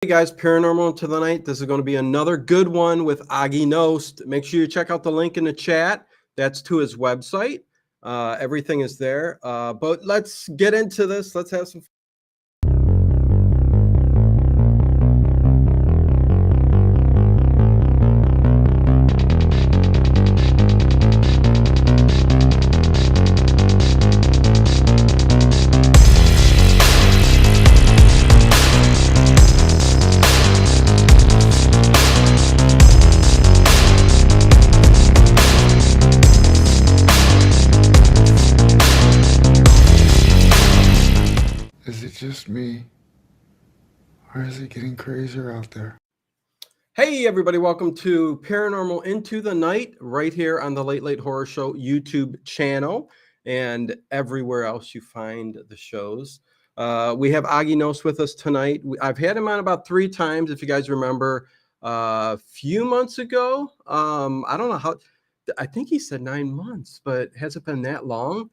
Hey guys, Paranormal into the Night. This is going to be another good one with Aage Nost. Make sure you check out the link in the chat. That's to his website. Everything is there. But let's get into this. Let's have some fun. Is it just me? Or is it getting crazier out there? Hey everybody, welcome to Paranormal into the Night right here on the Late Late Horror Show YouTube channel and everywhere else you find the shows. We have Aage Nost with us tonight. I've had him on about 3 times, if you guys remember, a few months ago. I don't know how, I think he said 9 months, but has it been that long?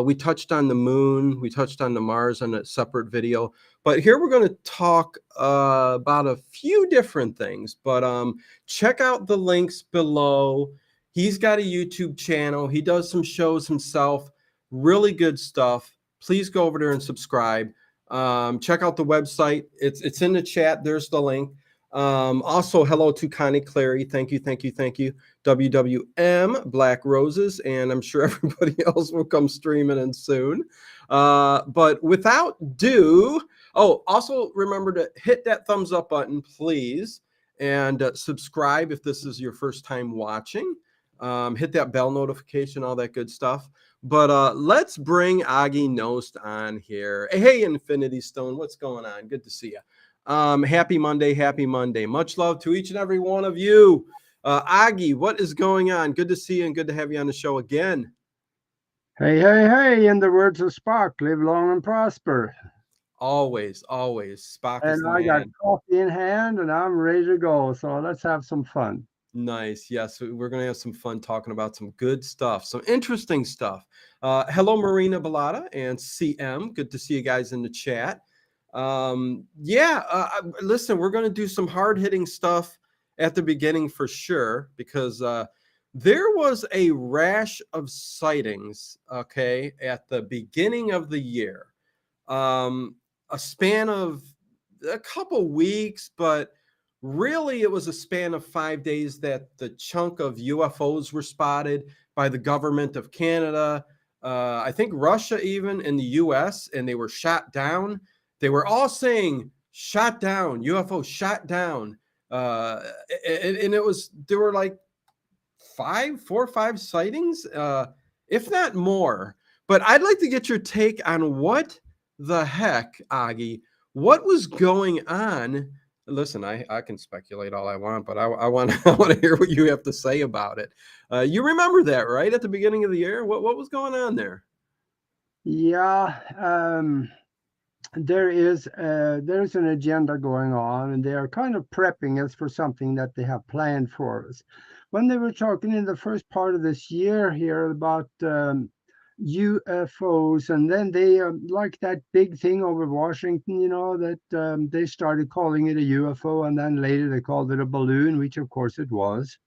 We touched on the moon, we touched on the Mars on a separate video. But here we're going to talk about a few different things. But check out the links below. He's got a YouTube channel. He does some shows himself. Really good stuff. Please go over there and subscribe. Check out the website. It's in the chat. There's the link. Also, hello to Connie Clary. Thank you, thank you, thank you. WWM, Black Roses, and I'm sure everybody else will come streaming in soon. But without ado, also remember to hit that thumbs up button, please, and subscribe if this is your first time watching. Hit that bell notification, all that good stuff. But let's bring Aage Nost on here. Hey, Infinity Stone, what's going on? Good to see you. Happy Monday, happy Monday. Much love to each and every one of you. Aage, what is going on? Good to see you and good to have you on the show again. Hey, hey, hey, in the words of Spock, live long and prosper. Always, always. Spock is And the I got man. coffee in hand and I'm ready to go. So let's have some fun. Nice. Yes, we're going to have some fun talking about some good stuff, some interesting stuff. Hello, Marina Bellata and CM. Good to see you guys in the chat. Listen, we're going to do some hard-hitting stuff at the beginning for sure, because there was a rash of sightings, okay, at the beginning of the year. A span of a couple weeks, but really it was a span of 5 days that the chunk of UFOs were spotted by the government of Canada, I think Russia, even in the US, and they were shot down. They were all saying shot down, UFO shot down. And it was, there were like 4 or 5 sightings, if not more. But I'd like to get your take on what the heck, Aage, what was going on. Listen, I can speculate all I want, but I want I want to hear what you have to say about it. You remember that, right? At the beginning of the year, what was going on there? Yeah, there's an agenda going on, and they are kind of prepping us for something that they have planned for us. When they were talking in the first part of this year here about UFOs, and then they like that big thing over Washington, that they started calling it a UFO, and then later they called it a balloon, which of course it was.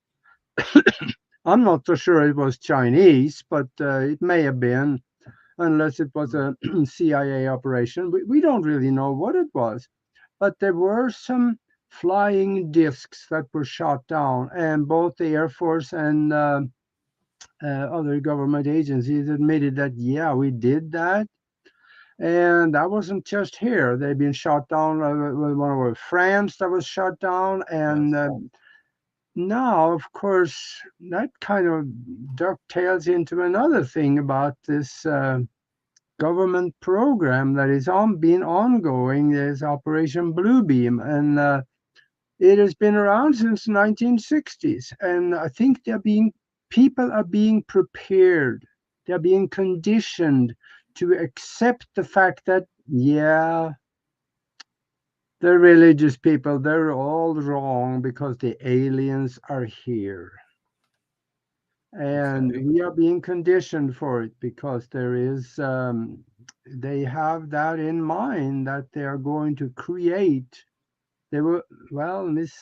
I'm not so sure it was Chinese, but it may have been, unless it was a CIA operation. We don't really know what it was, but there were some flying discs that were shot down, and both the Air Force and other government agencies admitted that, yeah, we did that. And that wasn't just here. They've been shot down. One of France that was shot down, and Yes. now, of course, that kind of dovetails into another thing about this government program that is been ongoing. Is Operation Bluebeam, and it has been around since 1960s. And I think people are being prepared. They're being conditioned to accept the fact that, yeah, the religious people, they're all wrong because the aliens are here. And Okay. we are being conditioned for it because they have that in mind, that they are going to create They will, well, and this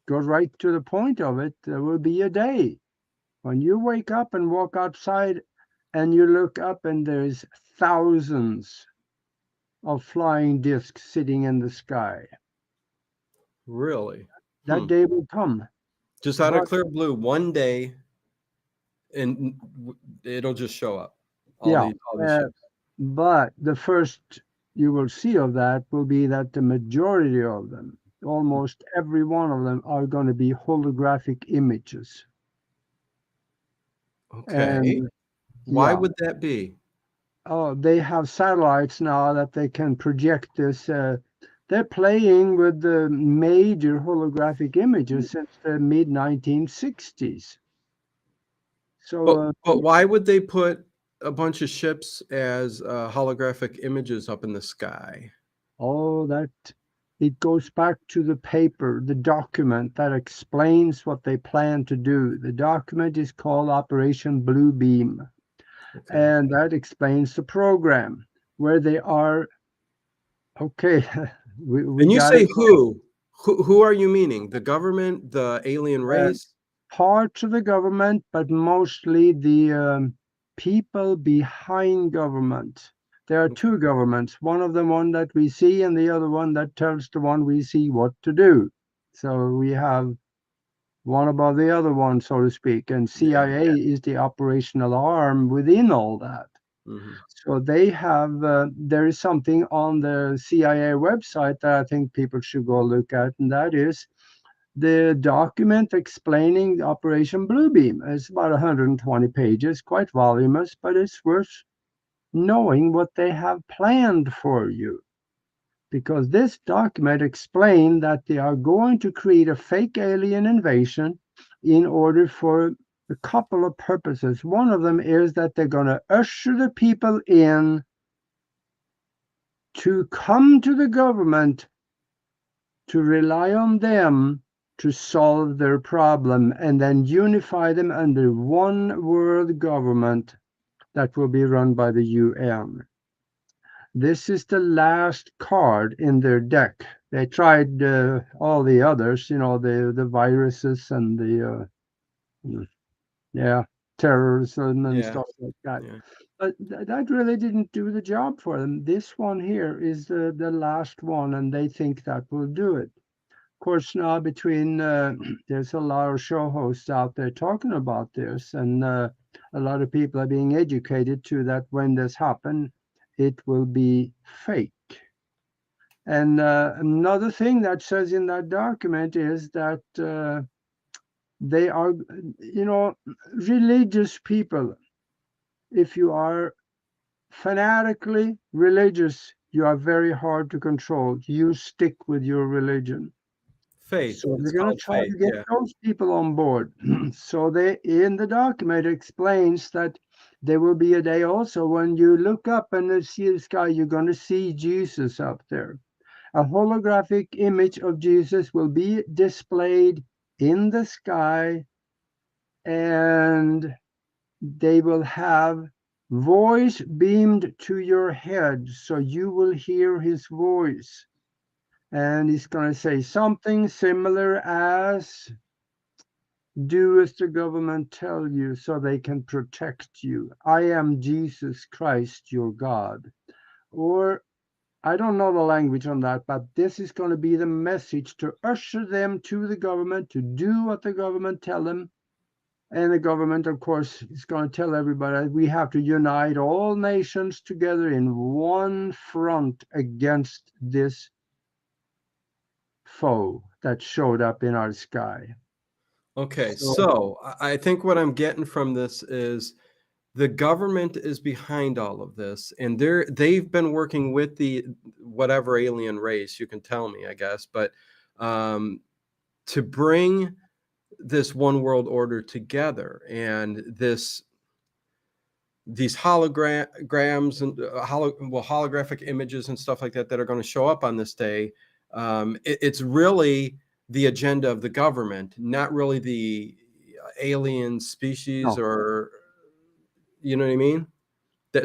goes right to the point of it. There will be a day when you wake up and walk outside and you look up and there's thousands of flying discs sitting in the sky. Really? That day will come. Just out of But clear blue, one day, and it'll just show up. All yeah, these ships. but the first you will see of that will be that the majority of them, almost every one of them, are going to be holographic images. Okay. And Why yeah, would that be? oh, they have satellites now that they can project this. They're playing with the major holographic images since the mid 1960s. So, But why would they put a bunch of ships as holographic images up in the sky? oh, that it goes back to the paper, the document that explains what they plan to do. The document is called Operation Bluebeam, Okay. and that explains the program where they are. Okay, we And you got say it. who? Who are you meaning? The government, the alien race? Parts of the government, but mostly the people behind government. There are two governments, one of the one that we see and the other one that tells the one we see what to do. So we have one above the other one, so to speak, and CIA is the operational arm within all that. Mm-hmm. So they have, there is something on the CIA website that I think people should go look at, and that is the document explaining Operation Bluebeam. It's about 120 pages, quite voluminous, but it's worth knowing what they have planned for you. Because this document explained that they are going to create a fake alien invasion in order for a couple of purposes. One of them is that they're going to usher the people in to come to the government to rely on them to solve their problem and then unify them under one world government that will be run by the UN. This is the last card in their deck. They tried all the others, the viruses and the terrorism and stuff like that. Yeah. But that really didn't do the job for them. This one here is the last one, and they think that will do it. Of course, now between there's a lot of show hosts out there talking about this, and a lot of people are being educated to that when this happens, it will be fake. And another thing that says in that document is that they are, religious people. If you are fanatically religious, you are very hard to control. You stick with your religion. Faith. So It's they're going to called try faith. to get Yeah. those people on board. So they, in the document, explains that there will be a day also when you look up and see the sky, you're going to see Jesus up there. A holographic image of Jesus will be displayed in the sky, and they will have voice beamed to your head, so you will hear his voice. And he's going to say something similar as, do as the government tell you so they can protect you. I am Jesus Christ, your God. Or I don't know the language on that, but this is going to be the message to usher them to the government to do what the government tell them. And the government, of course, is going to tell everybody we have to unite all nations together in one front against this foe that showed up in our sky. Okay. So, So I think what I'm getting from this is the government is behind all of this, and they've been working with the whatever alien race, you can tell me, I guess, but to bring this one world order together, and these holograms and holographic images and stuff like that that are going to show up on this day. It's really the agenda of the government, not really the alien species, no, or you know what I mean?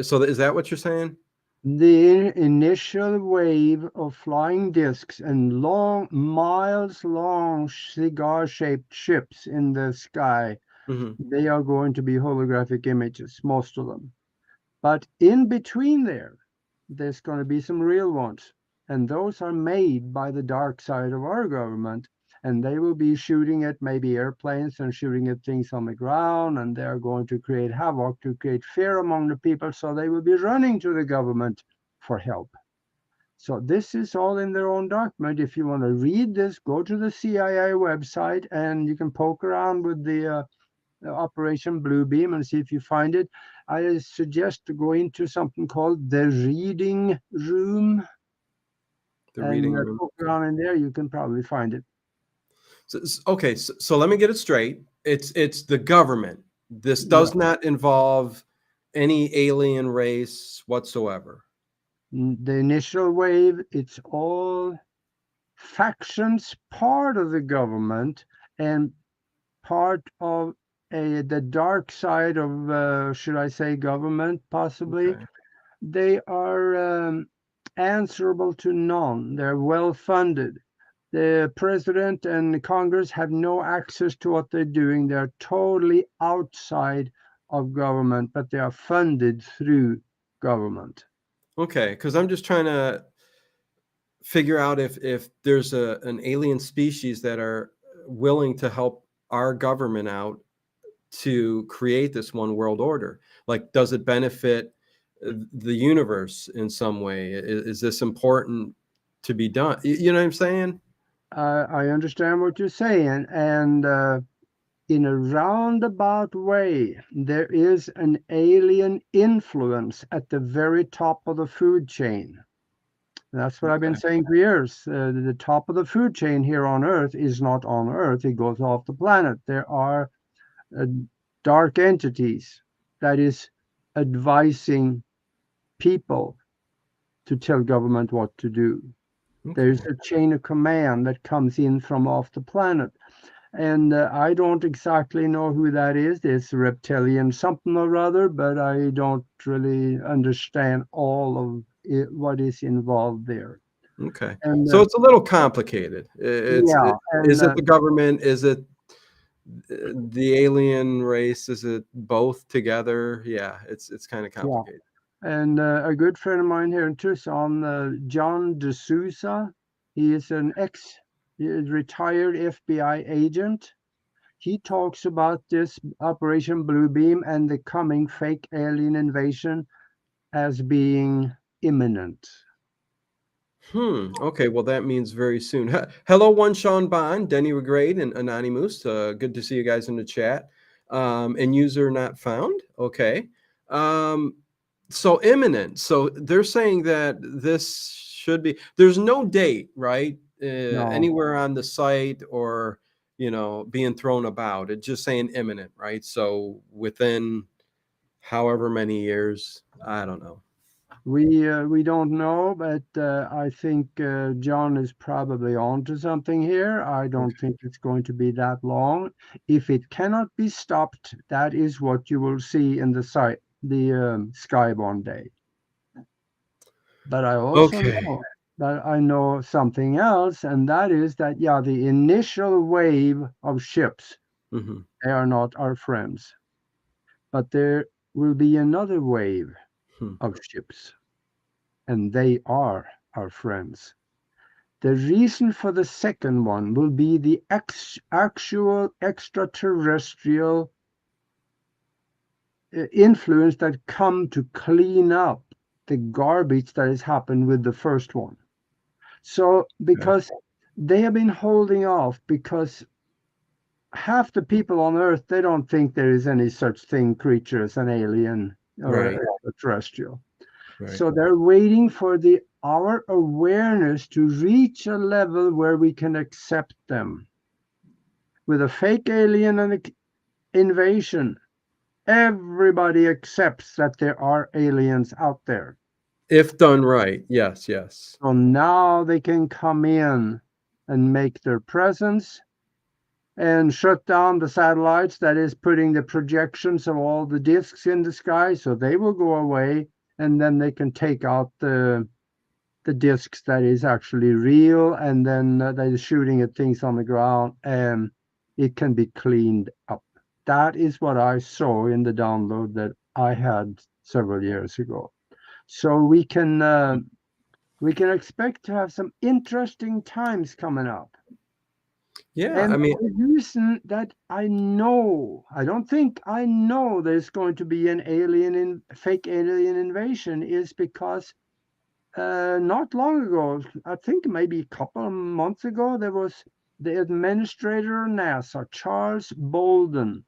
So is that what you're saying? The initial wave of flying discs and long, miles long cigar-shaped ships in the sky, they are going to be holographic images, most of them. But in between there's going to be some real ones. And those are made by the dark side of our government. And they will be shooting at maybe airplanes and shooting at things on the ground. And they're going to create havoc, to create fear among the people. So they will be running to the government for help. So this is all in their own document. If you want to read this, go to the CIA website and you can poke around with the Operation Bluebeam and see if you find it. I suggest to go into something called the reading room. The And reading room. poke around in there, you can probably find it. Okay, so let me get it straight. It's the government. This does not involve any alien race whatsoever. The initial wave, it's all factions, part of the government and part of the dark side of, should I say, government, possibly. Okay. They are answerable to none. They're well funded. The president and the Congress have no access to what they're doing. They're totally outside of government, but they are funded through government. Okay, because I'm just trying to figure out if there's an alien species that are willing to help our government out to create this one world order. Like, does it benefit the universe in some way? Is this important to be done? You know what I'm saying? I understand what you're saying, and in a roundabout way, there is an alien influence at the very top of the food chain. That's what I've been saying for years. The top of the food chain here on Earth is not on Earth, it goes off the planet. There are dark entities that is advising people to tell government what to do. Okay. There's a chain of command that comes in from off the planet. And I don't exactly know who that is. It's reptilian something or other, but I don't really understand all of it, what is involved there. Okay. And So it's a little complicated. yeah, Is and it the government? Is it the alien race? Is it both together? Yeah, it's kind of complicated. and a good friend of mine here in Tucson, John D'Souza, he is an retired FBI agent. He talks about this Operation Bluebeam and the coming fake alien invasion as being imminent. Okay, well, that means very soon. Hello, one Sean Bond, Denny Regrade, and Anonymous. Good to see you guys in the chat. And user not found. Okay. So imminent. So they're saying that this should be. There's no date, right? No. Anywhere on the site or being thrown about. It's just saying imminent, right? So within however many years, I don't know. We don't know, but I think John is probably onto something here. I don't think it's going to be that long. If it cannot be stopped, that is what you will see in the sky one day. But I also know that I know something else, and that is that the initial wave of ships, they are not our friends, but there will be another wave of ships. And they are our friends. The reason for the second one will be the actual extraterrestrial influence that come to clean up the garbage that has happened with the first one. So because they have been holding off, because half the people on Earth, they don't think there is any such thing, creature as an alien or extraterrestrial. So they're waiting for our awareness to reach a level where we can accept them. With a fake alien and invasion, everybody accepts that there are aliens out there. If done right, yes. So now they can come in and make their presence and shut down the satellites that is putting the projections of all the discs in the sky, so they will go away. and then they can take out the discs that is actually real, and then they're shooting at things on the ground, and it can be cleaned up. That is what I saw in the download that I had several years ago. So we can expect to have some interesting times coming up. Yeah, And I mean, the reason that I know, I don't think I know there's going to be an fake alien invasion is because not long ago, I think maybe a couple of months ago, there was the administrator of NASA, Charles Bolden.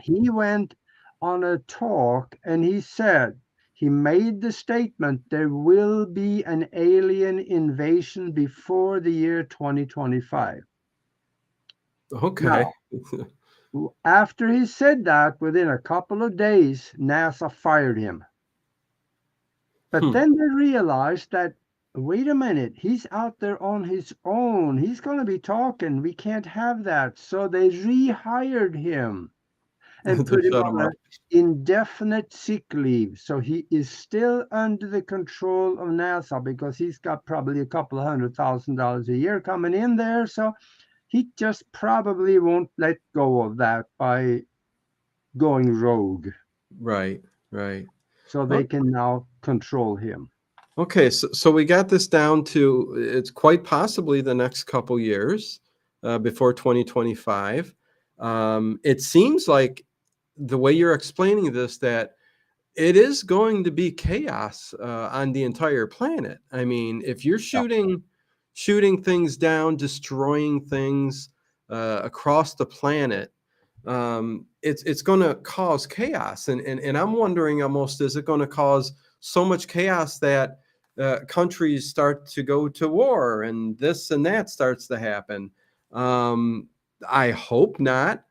He went on a talk and he said, he made the statement, there will be an alien invasion before the year 2025. okay. Now, after he said that, within a couple of days, NASA fired him. But then they realized that, wait a minute, he's out there on his own. He's going to be talking. We can't have that. So they rehired him and To put him shut on them an up. indefinite sick leave. So he is still under the control of NASA because he's got probably a couple of $100,000 a year coming in there. So he just probably won't let go of that by going rogue. Right, right. So they can now control him. Okay, so we got this down to it's quite possibly the next couple years before 2025. It seems like the way you're explaining this that it is going to be chaos on the entire planet. I mean, if you're Yeah. shooting things down, destroying things across the planet, it's going to cause chaos. And I'm wondering almost, is it going to cause so much chaos that countries start to go to war and this and that starts to happen? I hope not,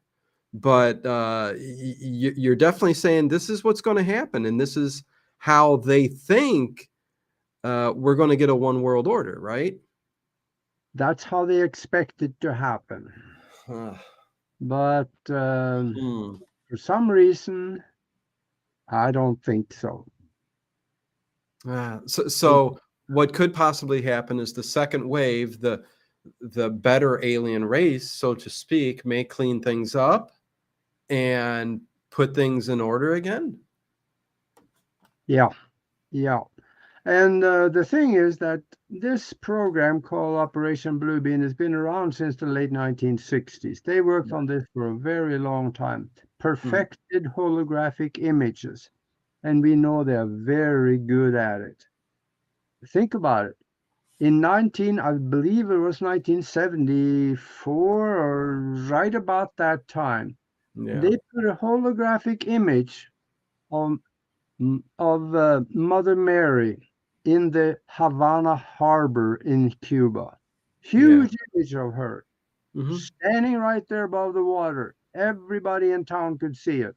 but you're definitely saying this is what's going to happen, and this is how they think we're going to get a one world order, right? That's how they expect it to happen. But for some reason, I don't think so. So what could possibly happen is the second wave, the better alien race, so to speak, may clean things up and put things in order again. Yeah, yeah. And the thing is that this program called Operation Bluebeam has been around since the late 1960s. They worked on this for a very long time, perfected holographic images, and we know they're very good at it. Think about it. I believe it was 1974 or right about that time, Yeah. they put a holographic image of Mother Mary in the Havana harbor in Cuba. Huge image of her standing right there above the water. Everybody in town could see it.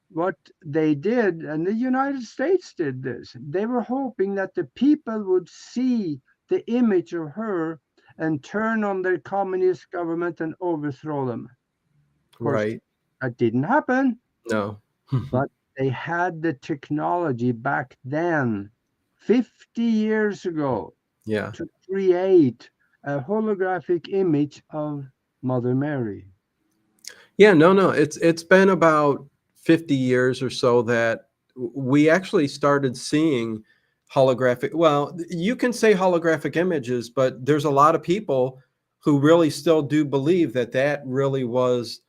What they did, and the United States did this, they were hoping that the people would see the image of her and turn on their communist government and overthrow them. Of course, Right. that didn't happen. No. But they had the technology back then, 50 years ago, Yeah. to create a holographic image of Mother Mary. Yeah, no. It's been about 50 years or so that we actually started seeing holographic. Well, you can say holographic images, but there's a lot of people who really still do believe that that really was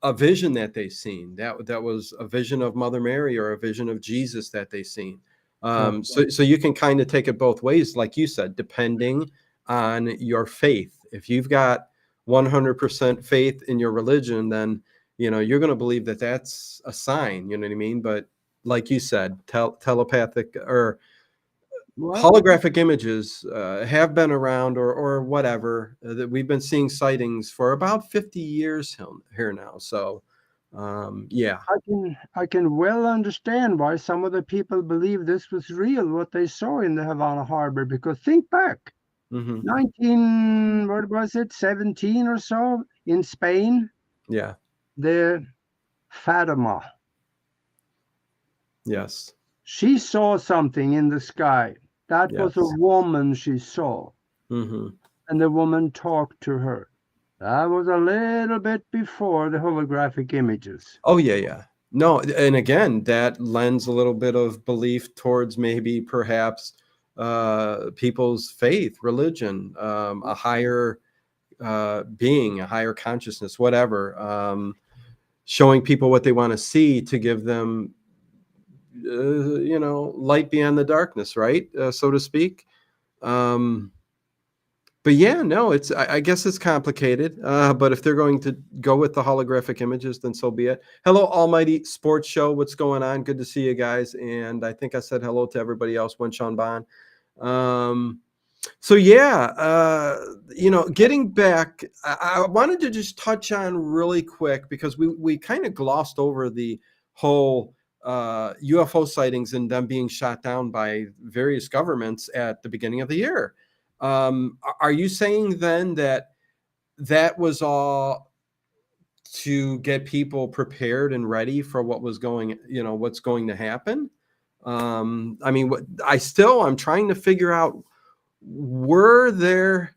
a vision that they seen. That was a vision of Mother Mary or a vision of Jesus that they seen. So you can kind of take it both ways, like you said, depending on your faith. If you've got 100% faith in your religion, then you're going to believe that that's a sign. You know what I mean? But like you said, telepathic or holographic images have been around, or whatever. That we've been seeing sightings for about 50 years here now. So, yeah. I can well understand why some of the people believe this was real, what they saw in the Havana harbor, because think back, what was it, 17 or so, in Spain, Yeah. the Fatima. Yes. She saw something in the sky. That was a Yes. woman she saw, Hmm. and the woman talked to her. That was a little bit before the holographic images. Oh yeah, yeah. No, and again, that lends a little bit of belief towards maybe perhaps people's faith, religion, a higher being, a higher consciousness, whatever, showing people what they want to see to give them, light beyond the darkness, right? So to speak. Um, but yeah, no, I guess it's complicated. But if they're going to go with the holographic images, then so be it. Hello, Almighty Sports Show. What's going on? Good to see you guys. And I think I said hello to everybody else. Wenchon Bon. Um, so yeah, getting back, I wanted to just touch on really quick because we kind of glossed over the whole UFO sightings and them being shot down by various governments at the beginning of the year. Are you saying then that that was all to get people prepared and ready for what was what's going to happen? I mean, I'm trying to figure out, were there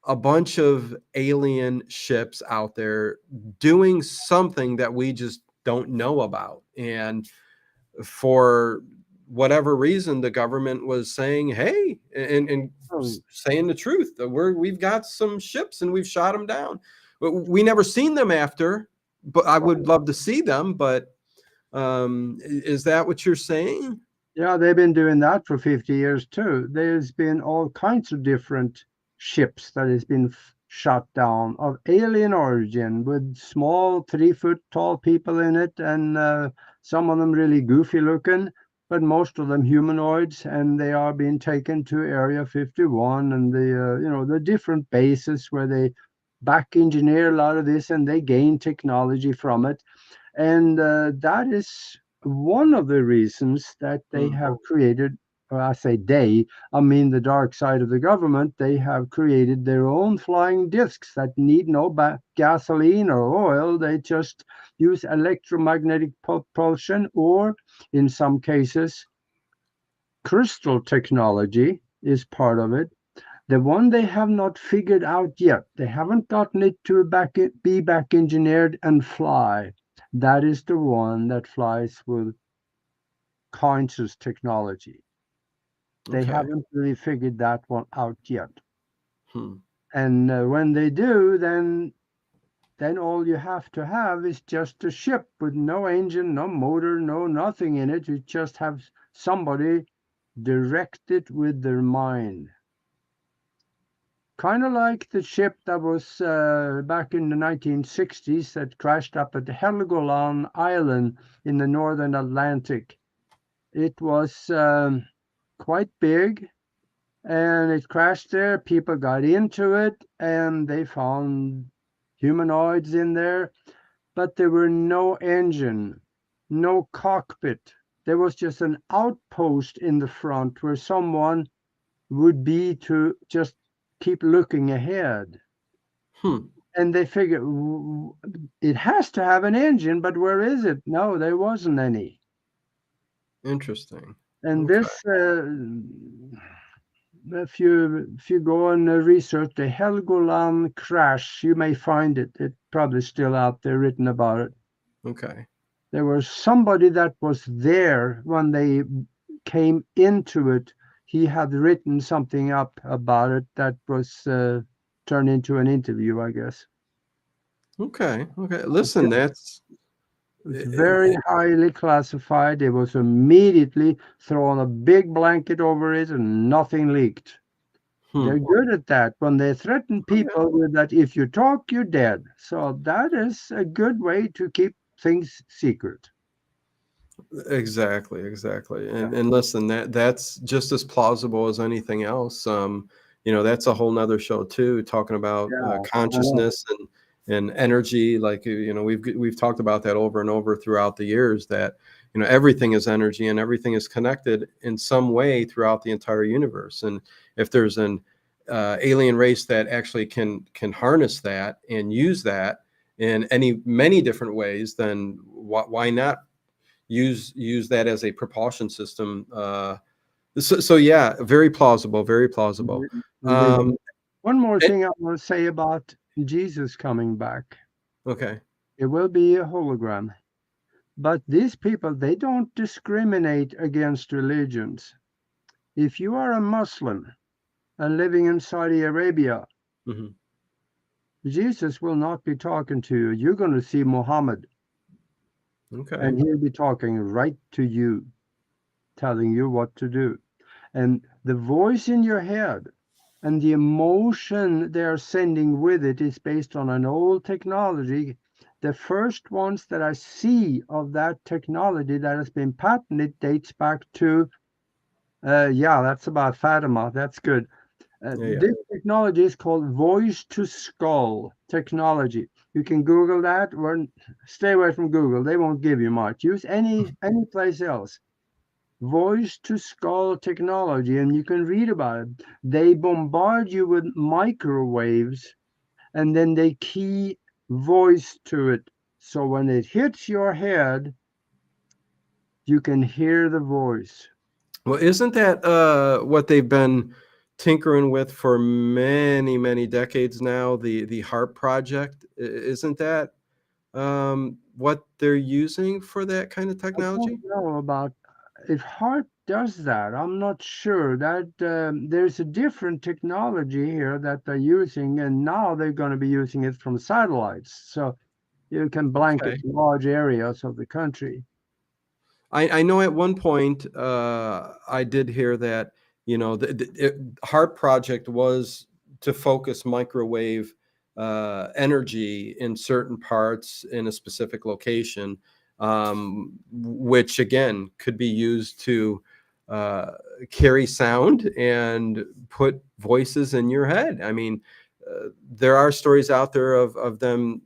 a bunch of alien ships out there doing something that we just don't know about? And for whatever reason, the government was saying, hey, and Oh, saying the truth, that we've got some ships and we've shot them down. We never seen them after, but I would love to see them. But is that what you're saying? yeah, they've been doing that for 50 years too. There's been all kinds of different ships that has been shot down of alien origin with small 3 foot tall people in it, and some of them really goofy looking, but most of them humanoids, and they are being taken to Area 51 and the different bases where they back engineer a lot of this and they gain technology from it. And that is one of the reasons that they Hmm. have created, or I say they, I mean the dark side of the government, they have created their own flying discs that need no gasoline or oil. They just use electromagnetic propulsion, or in some cases, crystal technology is part of it. The one they have not figured out yet, they haven't gotten it to be back engineered and fly. That is the one that flies with conscious technology. They Okay. haven't really figured that one out yet. Hmm. And when they do, then all you have to have is just a ship with no engine, no motor, no nothing in it. You just have somebody direct it with their mind. Kind of like the ship that was back in the 1960s that crashed up at Helgoland Island in the northern Atlantic. It was quite big, and it crashed there. People got into it, and they found humanoids in there, but there were no engine, no cockpit. There was just an outpost in the front where someone would be to just keep looking ahead. Hmm. And they figure it has to have an engine, but where is it? No, there wasn't any. Interesting. And Okay. this, if you go and research the Helgoland crash, you may find it. It's probably still out there written about it. Okay. There was somebody that was there when they came into it. He had written something up about it that was turned into an interview, I guess. Okay. Okay. Listen, that's It's it, very highly classified. It was immediately thrown a big blanket over it and nothing leaked. hmm. They're good at that. When they threaten Oh, yeah. people with that, if you talk, you're dead. So that is a good way to keep things secret. Exactly, exactly. Yeah. And listen, that's just as plausible as anything else. That's a whole nother show too, talking about Yeah. I know. consciousness and energy. Like we've talked about that over and over throughout the years, that everything is energy and everything is connected in some way throughout the entire universe. And if there's an alien race that actually can harness that and use that in many different ways, then why not use that as a propulsion system. So yeah, very plausible, very plausible. Indeed. One more It- thing I want to say about Jesus coming back. okay. It will be a hologram. But these people, they don't discriminate against religions. If you are a Muslim and living in Saudi Arabia, Hmm. Jesus will not be talking to you. You're going to see Muhammad, Okay. and he'll be talking right to you, telling you what to do. And the voice in your head and the emotion they're sending with it is based on an old technology. The first ones that I see of that technology that has been patented dates back to, yeah, that's about Fatima. That's good. Yeah, yeah. This technology is called voice to skull technology. You can Google that. Or stay away from Google. They won't give you much. Use any place else. Voice to skull technology, and you can read about it. They bombard you with microwaves, and then they key voice to it. So when it hits your head, you can hear the voice. Well, isn't that what they've been tinkering with for many, many decades now? The HARP project, isn't that what they're using for that kind of I don't technology? know about if Hart does that. I'm not sure that there's a different technology here that they're using, and now they're going to be using it from satellites, so you can blanket Okay. large areas of the country. I know at one point I did hear that HARP project was to focus microwave energy in certain parts in a specific location, which again could be used to uh, carry sound and put voices in your head. I mean, there are stories out there of them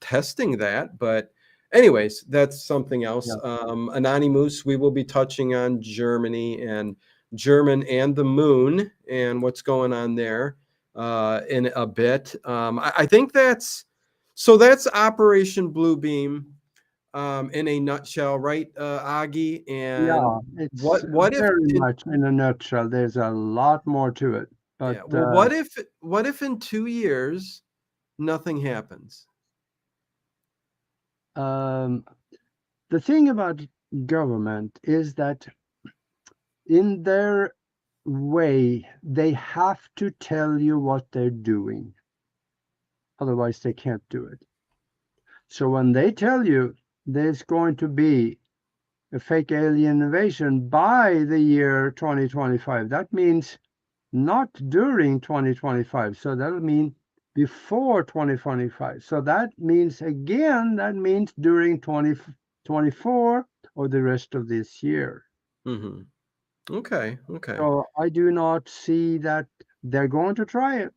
testing that, but anyways, that's something else. Yeah. Anonymous, we will be touching on Germany and German and the moon and what's going on there in a bit. I think that's Operation Bluebeam in a nutshell, right, Agi? And Yeah, it's what if very in, much in a nutshell. There's a lot more to it, but yeah, well, what if in 2 years nothing happens? um, the thing about government is that in their way, they have to tell you what they're doing. Otherwise, they can't do it. So when they tell you there's going to be a fake alien invasion by the year 2025, that means not during 2025. So that'll mean before 2025. So that means again, that means during 2024 or the rest of this year. Hmm. Okay, okay. So I do not see that they're going to try it.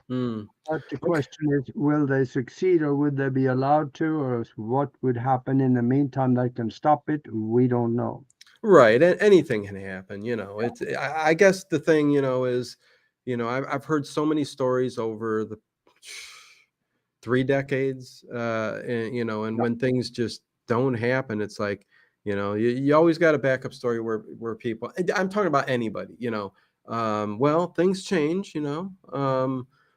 Mm. But the Okay. question is, will they succeed or would they be allowed to, or what would happen in the meantime that can stop it? We don't know. Right. Anything can happen, It's I guess the thing, is, I've heard so many stories over the 3 decades, and Yeah. when things just don't happen, it's like, you always got a backup story where people, and I'm talking about anybody, well, things change,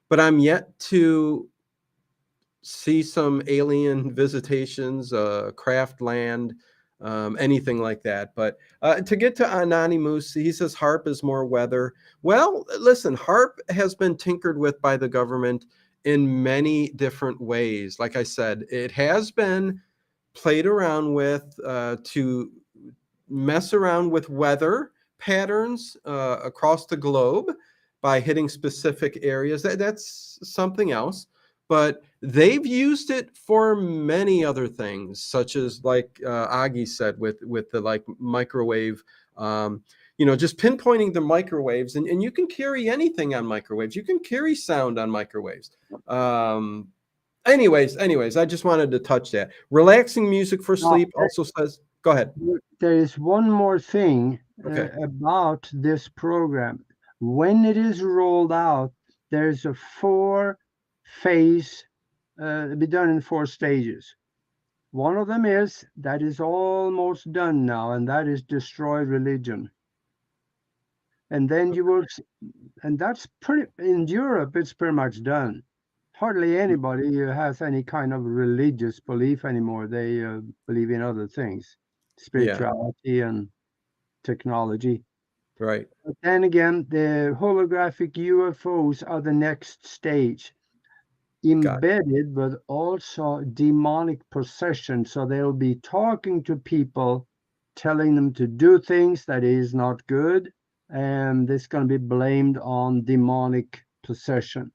but I'm yet to see some alien visitations, craft land, anything like that. But to get to Anonymous, he says HARP is more weather. Well, listen, HARP has been tinkered with by the government in many different ways. Like I said, it has been played around with to mess around with weather patterns across the globe by hitting specific areas. That's something else. But they've used it for many other things, such as like Agi said with the like microwave. Just pinpointing the microwaves, and you can carry anything on microwaves. You can carry sound on microwaves. Um, anyways, I just wanted to touch that. Relaxing music for Now, sleep also says, go ahead. there is one more thing Okay. about this program. When it is rolled out, there's a four phase, be done in four stages. One of them is almost done now, and that is destroy religion. And then you will, and that's pretty, in Europe, it's pretty much done. Hardly anybody has any kind of religious belief anymore. They believe in other things, Yeah. spirituality and technology. Right. But then again, the holographic UFOs are the next stage, embedded, but also demonic possession. So they'll be talking to people, telling them to do things that is not good, and this is going to be blamed on demonic possession.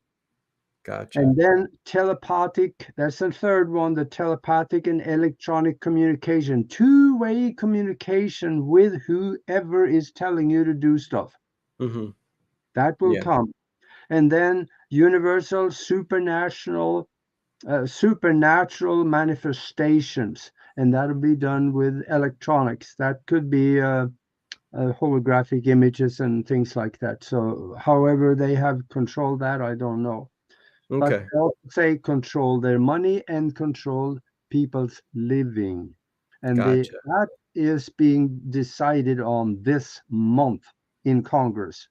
Gotcha. And then telepathic, that's the third one, the telepathic and electronic communication, two-way communication with whoever is telling you to do stuff. Mm-hmm. That will Yeah. come. And then universal supernatural manifestations, and that'll be done with electronics. That could be holographic images and things like that. So however they have controlled that, I don't know. But Okay. they also say control their money and control people's living. And Gotcha. that is being decided on this month in Congress.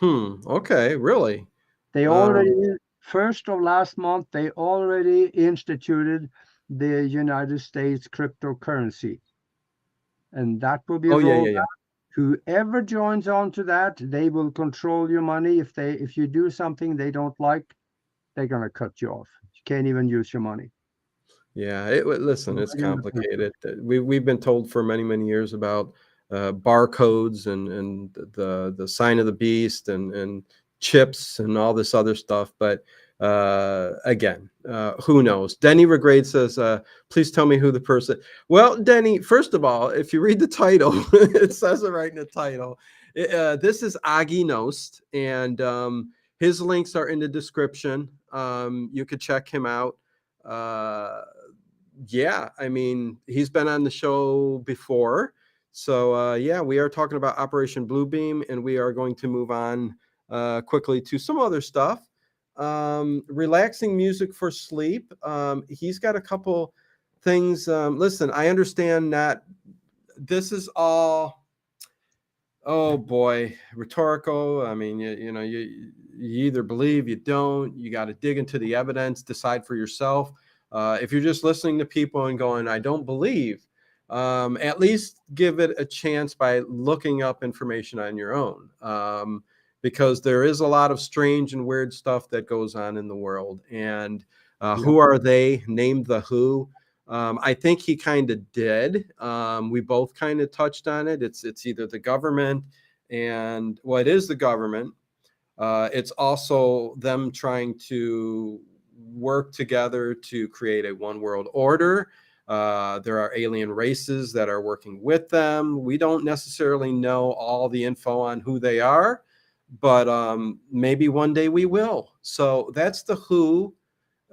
Okay. Really? They already, first of last month, they already instituted the United States cryptocurrency. And that will be Oh, yeah, rolled yeah, yeah. out. Whoever joins on to that, they will control your money. If you do something they don't like, they're gonna cut you off. You can't even use your money. Yeah, listen, it's Right in the country. complicated. We've been told for many, many years about barcodes and the sign of the beast and chips and all this other stuff. But again, who knows? Denny Regrade says, please tell me who the person. Well, Denny, first of all, if you read the title, it says it right in the title. This is Aage Nost, and his links are in the description. You could check him out. Yeah, I mean, he's been on the show before. So yeah, we are talking about Operation Bluebeam, and we are going to move on quickly to some other stuff. Relaxing music for sleep. He's got a couple things. Listen, I understand that this is all, oh boy, rhetorical. I mean, you either believe, you don't. You got to dig into the evidence, decide for yourself. If you're just listening to people and going, I don't believe, at least give it a chance by looking up information on your own, because there is a lot of strange and weird stuff that goes on in the world. And who are they? Named the WHO. I think he kind of did. We both kind of touched on it. It's either the government, and well, it is the government. It's also them trying to work together to create a one world order. There are alien races that are working with them. We don't necessarily know all the info on who they are, but maybe one day we will. So that's the WHO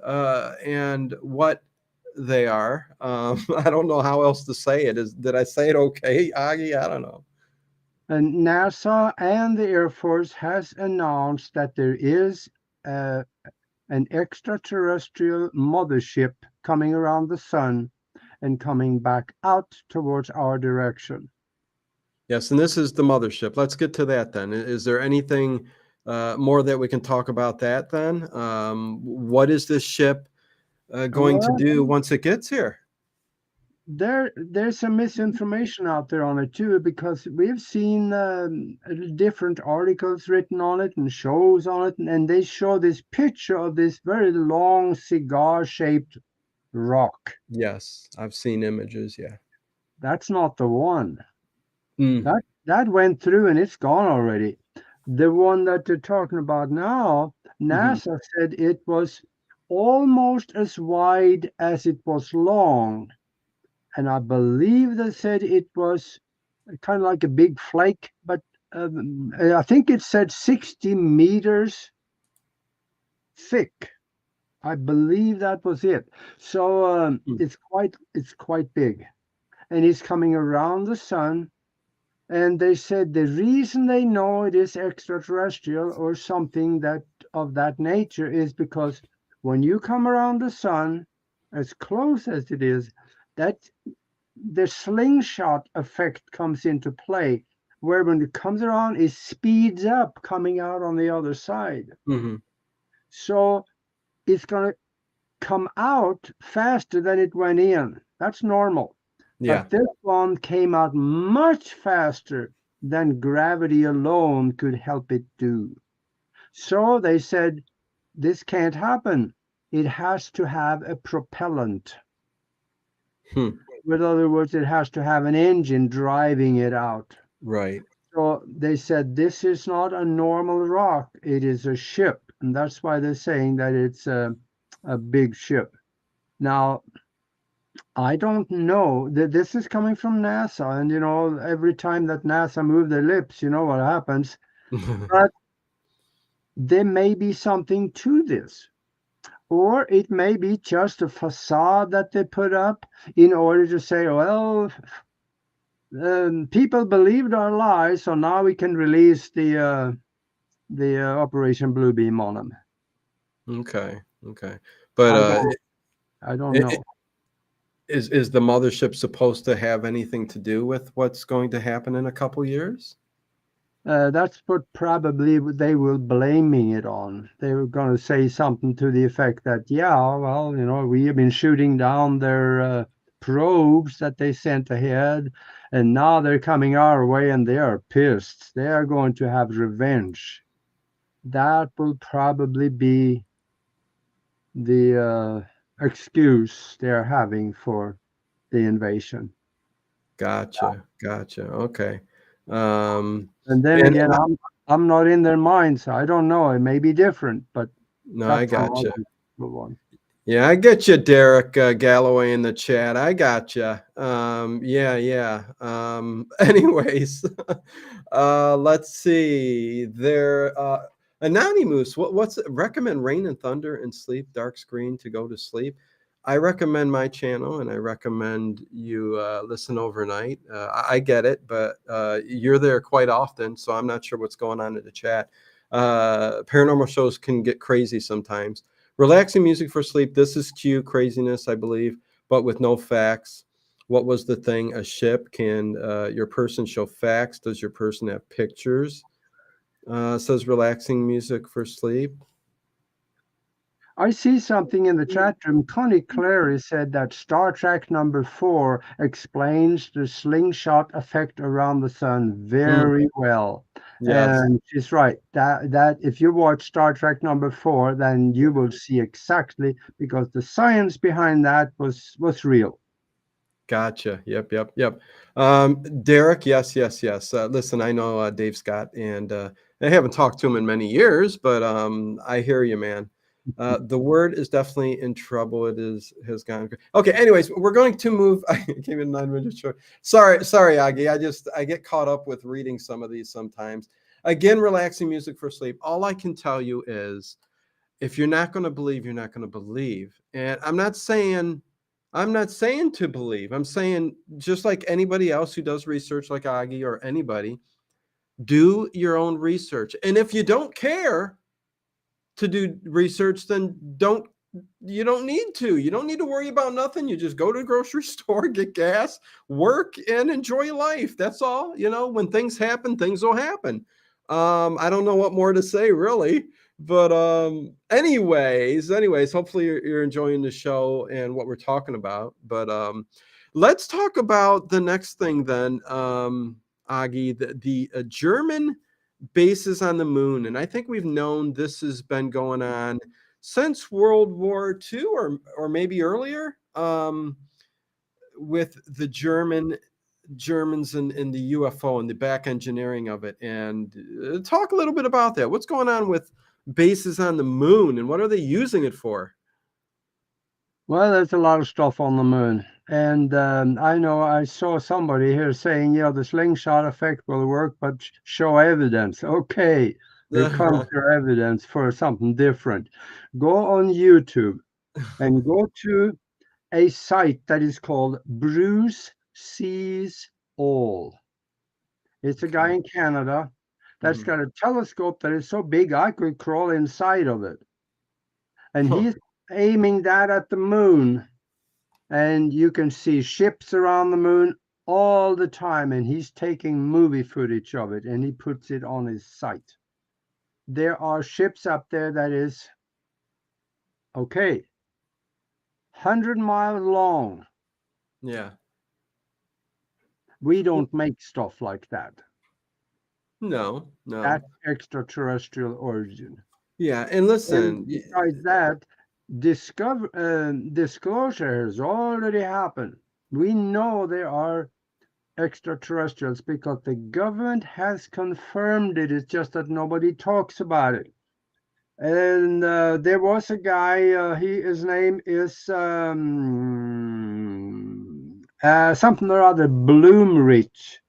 and what they are. I don't know how else to say it. Did I say it okay, Aage? I don't know. And NASA and the Air Force has announced that there is an extraterrestrial mothership coming around the sun and coming back out towards our direction. Yes, and this is the mothership. Let's get to that then. Is there anything more that we can talk about that then? What is this ship going to do once it gets here? There's some misinformation out there on it too, because we've seen different articles written on it and shows on it, and they show this picture of this very long cigar-shaped rock. Yes, I've seen images. Yeah, That's not the one. That went through and it's gone already. The one that they're talking about now, NASA said it was almost as wide as it was long. And I believe they said it was kind of like a big flake, but I think it said 60 meters thick. I believe that was it. So it's quite big, and it's coming around the sun. And they said the reason they know it is extraterrestrial or something that of that nature is because when you come around the sun, as close as it is, that the slingshot effect comes into play, where when it comes around, it speeds up coming out on the other side. Hmm. So it's going to come out faster than it went in. That's normal. Yeah. But this one came out much faster than gravity alone could help it do. So they said, this can't happen. It has to have a propellant. Hmm. With other words, it has to have an engine driving it out. Right. So they said, this is not a normal rock, it is a ship. And that's why they're saying that it's a big ship. Now, I don't know that this is coming from NASA. And, every time that NASA move their lips, you know what happens. But there may be something to this. Or it may be just a facade that they put up in order to say, well, people believed our lies, so now we can release the Operation Bluebeam on them. Okay. Okay. But I don't know. is the mothership supposed to have anything to do with what's going to happen in a couple years? That's what probably they will blaming it on. They were going to say something to the effect that, yeah, well, we have been shooting down their probes that they sent ahead, and now they're coming our way and they are pissed. They are going to have revenge. That will probably be the excuse they're having for the invasion. Gotcha. Gotcha. Okay. Um, And then and again, I'm not in their minds, so I don't know. It may be different, but no, I that's how I gotcha. move on. Yeah, I get you, Derek Galloway in the chat. I got you. Yeah, yeah. Anyways, let's see. There, Anonymous. What's recommend Rain and Thunder and Sleep Dark Screen to go to sleep? I recommend my channel, and I recommend you listen overnight. I get it, but you're there quite often, so I'm not sure what's going on in the chat. Paranormal shows can get crazy sometimes. Relaxing music for sleep. This is Q craziness, I believe, but with no facts. What was the thing? A ship? Can your person show facts? Does your person have pictures? Says relaxing music for sleep. I see something in the chat room. Connie Clary said that Star Trek #4 explains the slingshot effect around the sun very well. Yes, And she's right. That if you watch Star Trek #4, then you will see exactly, because the science behind that was real. gotcha. Yep. Derek, yes. Listen, I know Dave Scott, and I haven't talked to him in many years, but I hear you, man. The word is definitely in trouble. Has gone. Okay. Anyways, we're going to move. I came in 9 minutes short. Sorry, Aage. I get caught up with reading some of these sometimes. Again, relaxing music for sleep. All I can tell you is, if you're not going to believe, you're not going to believe. And I'm not saying to believe. I'm saying, just like anybody else who does research, like Aage or anybody, do your own research. And if you don't care to do research, then you don't need to. You don't need to worry about nothing. You just go to the grocery store, get gas, work, and enjoy life. That's all. When things happen, things will happen. I don't know what more to say, really. But anyways, hopefully you're enjoying the show and what we're talking about. But let's talk about the next thing then, Aage, the German bases on the moon. And I think we've known this has been going on since World War II, or maybe earlier, with the Germans and the UFO and the back engineering of it. And talk a little bit about that. What's going on with bases on the moon, and what are they using it for? Well, there's a lot of stuff on the moon. And I know I saw somebody here saying, the slingshot effect will work, but show evidence. Okay, here comes your evidence for something different. Go on YouTube and go to a site that is called Bruce Sees All. It's a guy in Canada that's got a telescope that is so big I could crawl inside of it. And he's aiming that at the moon. and you can see ships around the moon all the time, and he's taking movie footage of it, and he puts it on his site. There are ships up there that is, okay, 100 miles long. Yeah. We don't make stuff like that. No, no. That's extraterrestrial origin. Yeah, and listen. And besides that, disclosure has already happened. We know there are extraterrestrials because the government has confirmed it. It's just that nobody talks about it. And there was a guy, his name is something or other, Bloomrich.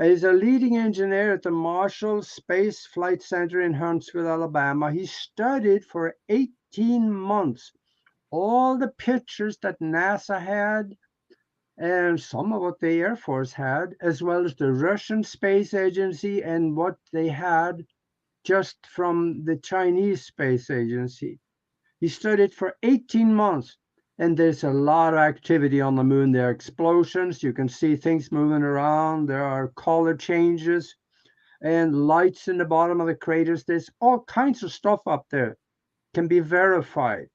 He's a leading engineer at the Marshall Space Flight Center in Huntsville, Alabama. He studied for 18 months all the pictures that NASA had and some of what the Air Force had, as well as the Russian Space Agency and what they had just from the Chinese Space Agency. He studied for 18 months, and there's a lot of activity on the moon. There are explosions. You can see things moving around. There are color changes and lights in the bottom of the craters. There's all kinds of stuff up there, can be verified.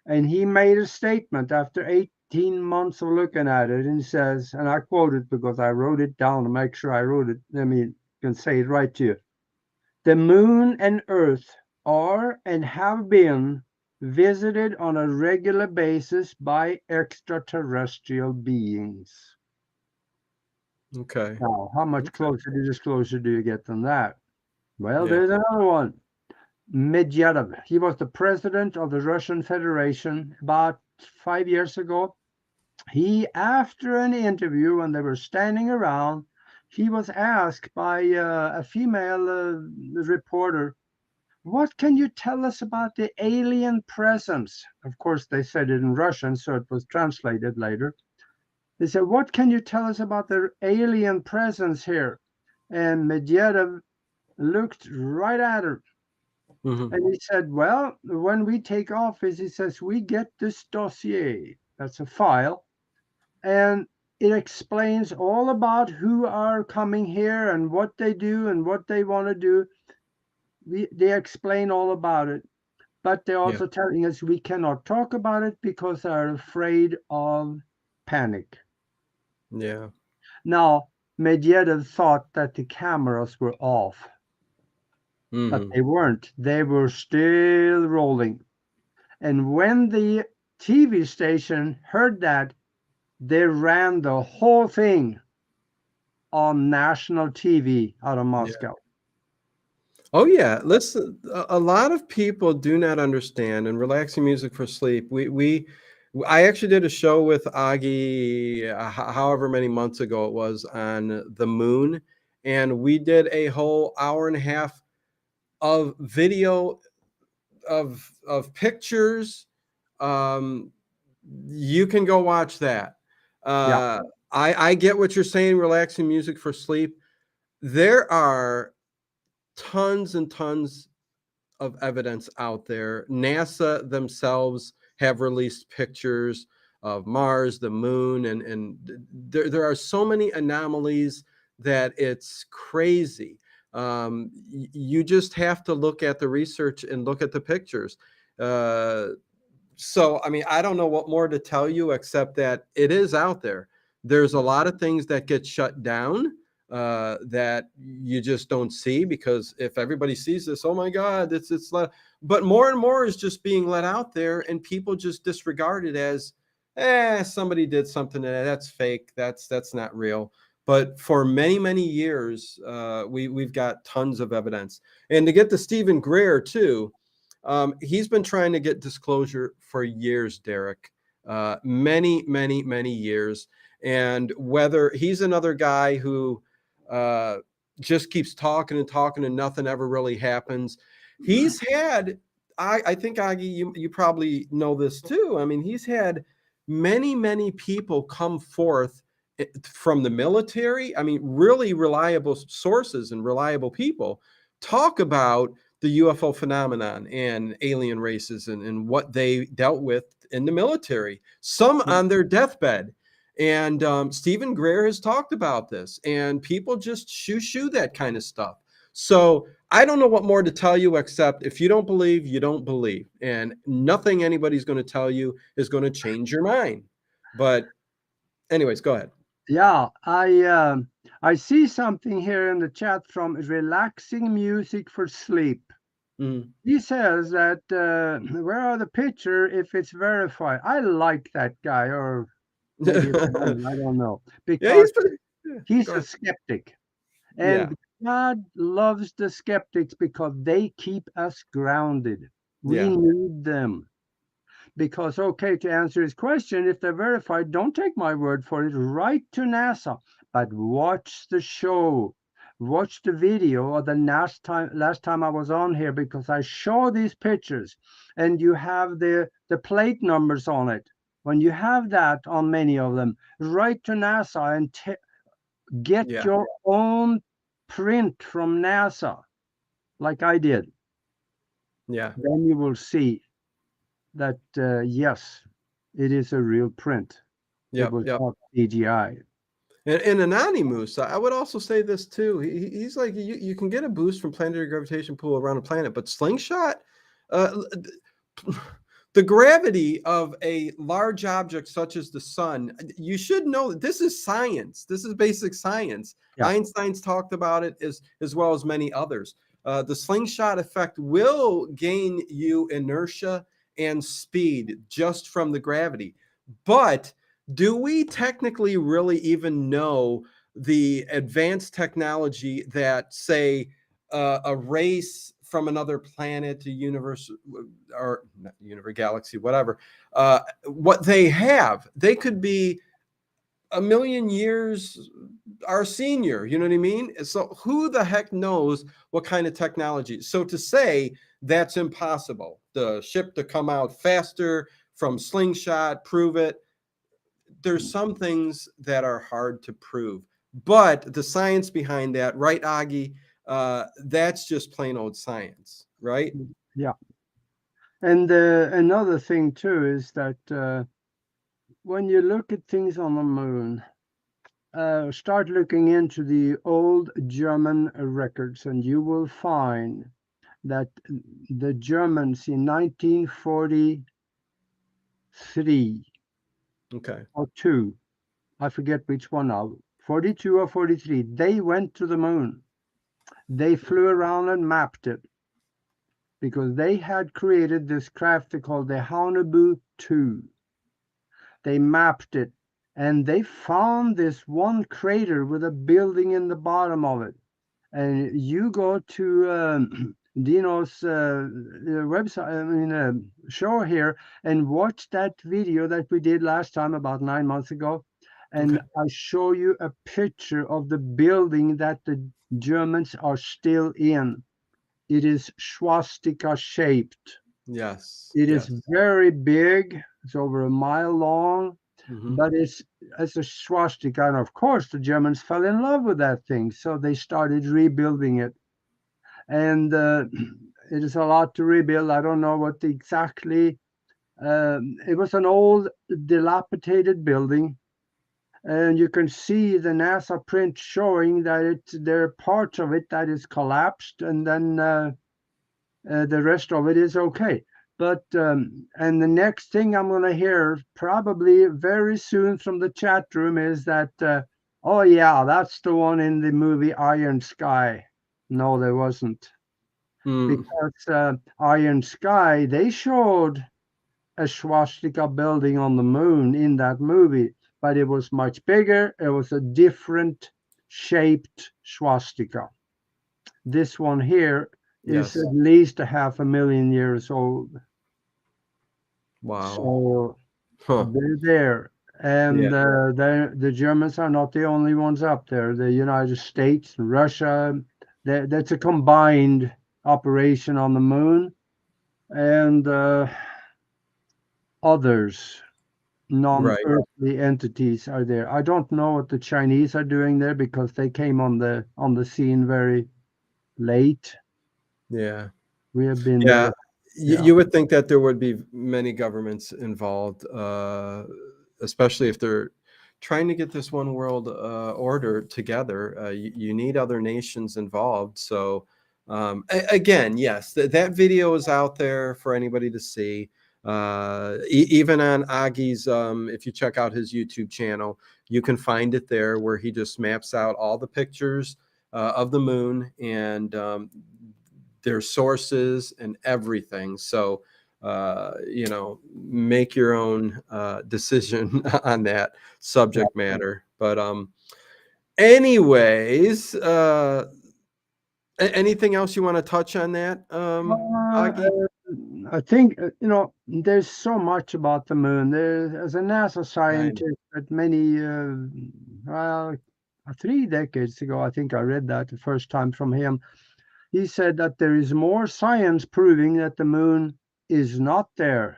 And he made a statement after 18 months of looking at it, and says, and I quote it because I wrote it down to make sure I wrote it. I mean, can say it right to you. The moon and Earth are and have been visited on a regular basis by extraterrestrial beings. Okay. Now, how much closer to disclosure do you get than that? Well, Yeah. there's another one. Medvedev. He was the president of the Russian Federation about 5 years ago. He, after an interview when they were standing around, he was asked by a female reporter, "What can you tell us about the alien presence?" Of course, they said it in Russian, so it was translated later. They said, "What can you tell us about the alien presence here?" And Medvedev looked right at her. Mhm. And he said, "Well, when we take office," he says, "we get this dossier." That's a file. And it explains all about who are coming here and what they do and what they want to do. They explain all about it. But they're also telling us we cannot talk about it because they're afraid of panic. Yeah. Now, Medvedev thought that the cameras were off, but Mhm. they weren't. They were still rolling. And when the TV station heard that, they ran the whole thing on national TV out of Yeah. Moscow. Oh yeah, listen. A lot of people do not understand. And relaxing music for sleep. I actually did a show with Aage, however many months ago it was, on the moon, and we did a whole hour and a half of video of pictures. Um, you can go watch that. Yeah, I get what you're saying. Relaxing music for sleep. There are tons and tons of evidence out there. NASA themselves have released pictures of Mars, the moon, and there are so many anomalies that it's crazy. You just have to look at the research and look at the pictures. So, I mean, I don't know what more to tell you except that it is out there. There's a lot of things that get shut down that you just don't see, because if everybody sees this, oh my God, it's but more and more is just being let out there, and people just disregard it as, somebody did something, that's fake, that's not real. But for many years, we've got tons of evidence. And to get to Stephen Greer too, he's been trying to get disclosure for years, Derek, many years. And whether he's another guy who just keeps talking and talking and nothing ever really happens. He's had, I think, Aage, you probably know this too. I mean, he's had many people come forth from the military. I mean, really reliable sources and reliable people talk about the UFO phenomenon and alien races and what they dealt with in the military, some on their deathbed. And Stephen Greer has talked about this, and people just shoo that kind of stuff. So I don't know what more to tell you, except if you don't believe, you don't believe. And nothing anybody's going to tell you is going to change your mind. But anyways, go ahead. Yeah, I see something here in the chat from relaxing music for sleep. Mm. He says that where are the picture if it's verified? I like that guy, or maybe it's a woman, I don't know, Yeah, because yeah, he's go a ahead. skeptic. Yeah, And God loves the skeptics because they keep us grounded. We yeah, need them. Because, okay, to answer his question, if they're verified, don't take my word for it. Write to NASA, but watch the show. Watch the video of the last time I was on here, because I show these pictures and you have the plate numbers on it. When you have that on many of them, write to NASA and get yeah, your own print from NASA, like I did. yeah. Then you will see that yes, it is a real print. It Yep, was yep. not CGI. And Anonymous, I would also say this too. He's like, you can get a boost from planetary gravitation pull around a planet, but slingshot, uh, the gravity of a large object such as the sun, you should know that this is science. This is basic science. Yeah. Einstein's talked about it as well as many others. The slingshot effect will gain you inertia and speed just from the gravity. But do we technically really even know the advanced technology that, say, a race from another planet, a universe, or not universe, galaxy, whatever, what they have? They could be a million years our senior, you know what I mean? So who the heck knows what kind of technology? So to say that's impossible, the ship to come out faster from slingshot, prove it, there's some things that are hard to prove, but the science behind that, right, Aage? That's just plain old science, right? Yeah. And another thing too is that when you look at things on the moon, start looking into the old German records, and you will find that the Germans in 1943 Okay. or 2, I forget which one now, 42 or 43, they went to the moon. They flew around and mapped it, because they had created this craft they called the Haunebu 2. They mapped it, and they found this one crater with a building in the bottom of it. And you go to Dino's website, show here, and watch that video that we did last time about 9 months ago. And Okay. I show you a picture of the building that the Germans are still in. It is swastika shaped. Yes. It is Yes. very big. It's over a mile long, Hmm. but it's a swastika. And of course, the Germans fell in love with that thing, so they started rebuilding it. And it is a lot to rebuild. I don't know what exactly. It was an old, dilapidated building, and you can see the NASA print showing that there are parts of it that is collapsed, and then the rest of it is okay. But and the next thing I'm going to hear probably very soon from the chat room is that oh yeah, that's the one in the movie Iron Sky. No, there wasn't, Mm. because Iron Sky, they showed a swastika building on the moon in that movie, but it was much bigger. It was a different shaped swastika. This one here is Yes. at least a 500,000 years old. Wow. So Huh. they're there. Yeah. And the Germans are not the only ones up there. The United States, Russia, that's a combined operation on the moon. And others, Right. non-earthly entities are there. I don't know what the Chinese are doing there, because they came on the scene very late. Yeah. We have been Yeah, there. Yeah. you would think that there would be many governments involved, especially if they're trying to get this one world order together. You need other nations involved. So, again, yes, that video is out there for anybody to see. Even on Age's, if you check out his YouTube channel, you can find it there where he just maps out all the pictures of the moon and their sources and everything. So, make your own decision on that subject matter. But, anyways, anything else you want to touch on that, Agi? I think there's so much about the moon. As a NASA I know. scientist, that many well 3 decades ago, I think I read that the first time from him. He said that there is more science proving that the moon is not there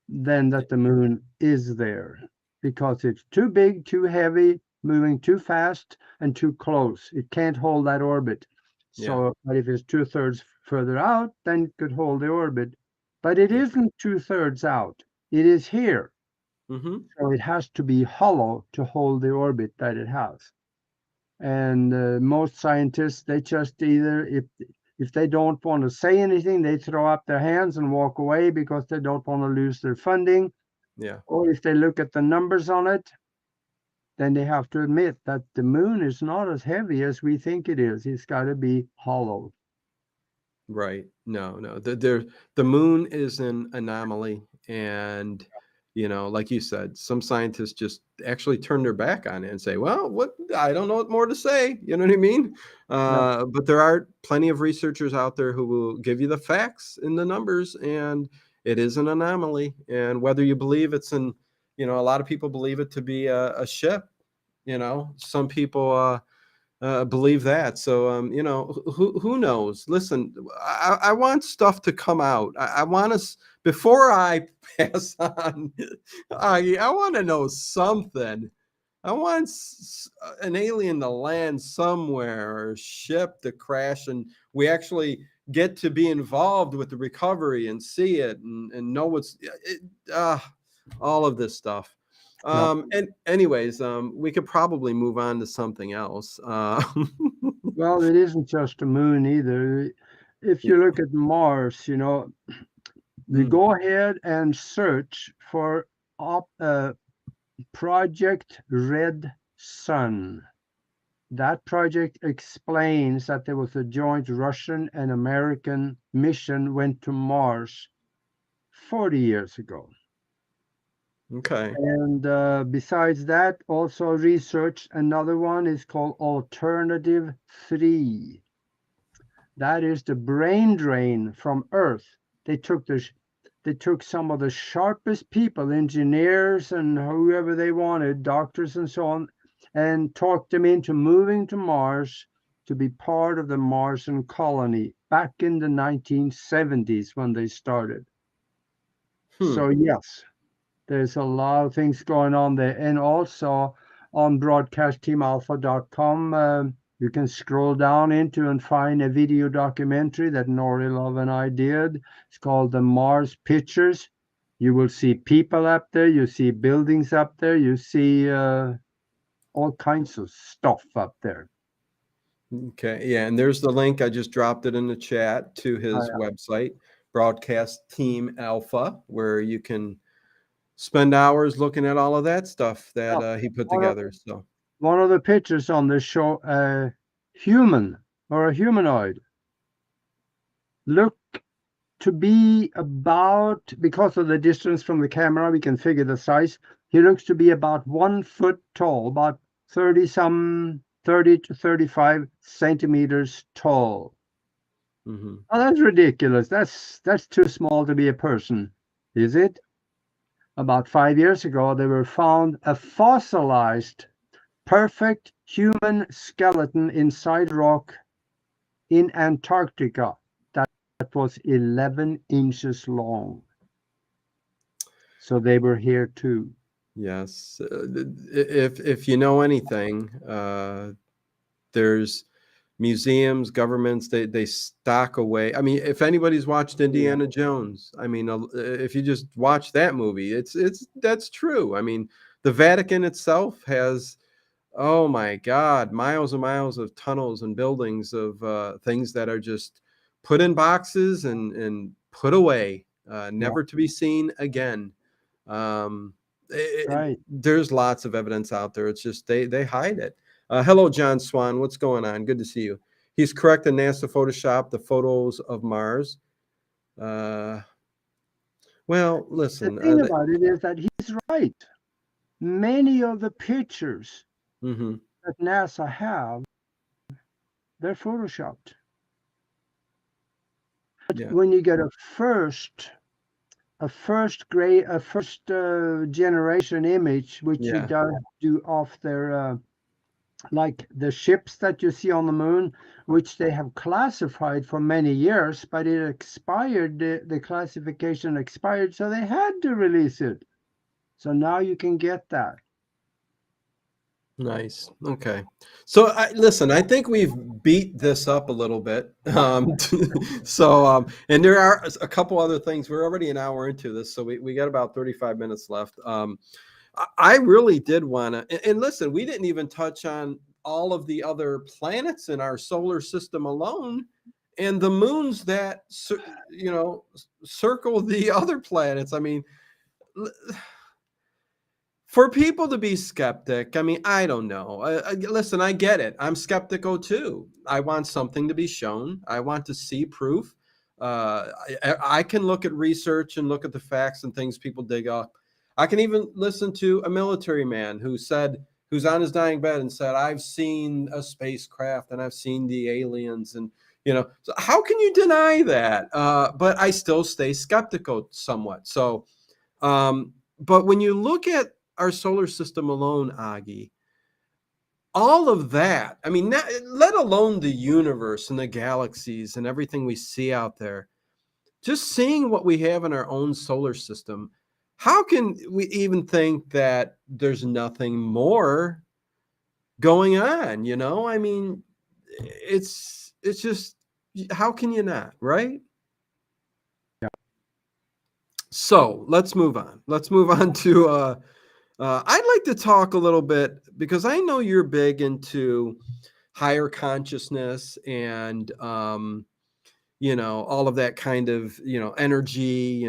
than that the moon is there, because it's too big, too heavy, moving too fast, and too close. It can't hold that orbit. Yeah. So, but if it's 2/3 further out, then it could hold the orbit. But it Yeah. isn't 2/3 out. It is here. Mm-hmm. So it has to be hollow to hold the orbit that it has. And most scientists, they just either, if they don't want to say anything, they throw up their hands and walk away because they don't want to lose their funding. Yeah. Or if they look at the numbers on it, then they have to admit that the moon is not as heavy as we think it is. It's got to be hollow. Right. No. The moon is an anomaly, and like you said, some scientists just actually turn their back on it and say, "Well, what? I don't know what more to say." You know what I mean? Yeah. But there are plenty of researchers out there who will give you the facts and the numbers, and it is an anomaly. And whether you believe it's a lot of people believe it to be a ship. Some people. Believe that. So, who knows? Listen, I want stuff to come out. I want us before I pass on. I want to know something. I want an alien to land somewhere or a ship to crash, and we actually get to be involved with the recovery and see it and know all of this stuff. Yeah. And anyways, we could probably move on to something else. Well, it isn't just the moon either. If you look at Mars, we Mm, go ahead and search for Project Red Sun. That project explains that there was a joint Russian and American mission went to Mars 40 years ago. okay. And besides that, also research, another one is called Alternative 3. That is the brain drain from Earth. They took some of the sharpest people, engineers and whoever they wanted, doctors and so on, and talked them into moving to Mars to be part of the Martian colony back in the 1970s when they started. Hmm. So yes, there's a lot of things going on there. And also on broadcastteamalpha.com, you can scroll down into and find a video documentary that Norilov and I did. It's called The Mars Pictures. You will see people up there, you see buildings up there, you see all kinds of stuff up there. Okay. Yeah. And there's the link. I just dropped it in the chat to his Yeah. website, Broadcast Team Alpha, where you can spend hours looking at all of that stuff that he put One of, together. So, one of the pictures on this show, human or a humanoid, look to be about, because of the distance from the camera, we can figure the size. He looks to be about 1 foot tall, about 30 to 35 centimeters tall. mm-hmm. Oh, that's ridiculous. That's too small to be a person, is it? About 5 years ago, they were found a fossilized, perfect human skeleton inside rock in Antarctica that was 11 inches long. So they were here too. Yes. If you know anything, there's museums, governments, they stock away. I mean, if anybody's watched Indiana Jones, I mean, if you just watch that movie, that's true. I mean, the Vatican itself has, oh my God, miles and miles of tunnels and buildings of things that are just put in boxes and put away, never to be seen again. Um, Right. there's lots of evidence out there. It's just they hide it. Hello, John Swan. What's going on? Good to see you. He's correct in NASA Photoshop the photos of Mars. Well, The listen. thing about it is that he's right. Many of the pictures Mhm. that NASA have, they're photoshopped. But Yeah, when you get a first generation image, which you yeah, do off their like the ships that you see on the moon, which they have classified for many years, but it expired. The classification expired, so they had to release it. So now you can get that. nice. Okay. So listen, I think we've beat this up a little bit. And there are a couple other things. We're already an hour into this, so we got about 35 minutes left. I really did want to, and listen, we didn't even touch on all of the other planets in our solar system alone and the moons that, circle the other planets. I mean, for people to be skeptic, I mean, I don't know. Listen, I get it. I'm skeptical too. I want something to be shown. I want to see proof. I can look at research and look at the facts and things people dig up. I can even listen to a military man who's on his dying bed and said, I've seen a spacecraft and I've seen the aliens. And, so how can you deny that? But I still stay skeptical somewhat. So, but when you look at our solar system alone, Aage, all of that, I mean, let alone the universe and the galaxies and everything we see out there, just seeing what we have in our own solar system, how can we even think that there's nothing more going on? I mean, it's just, how can you not, right? So let's move on. Let's move on to I'd like to talk a little bit because I know you're big into higher consciousness and all of that kind of energy.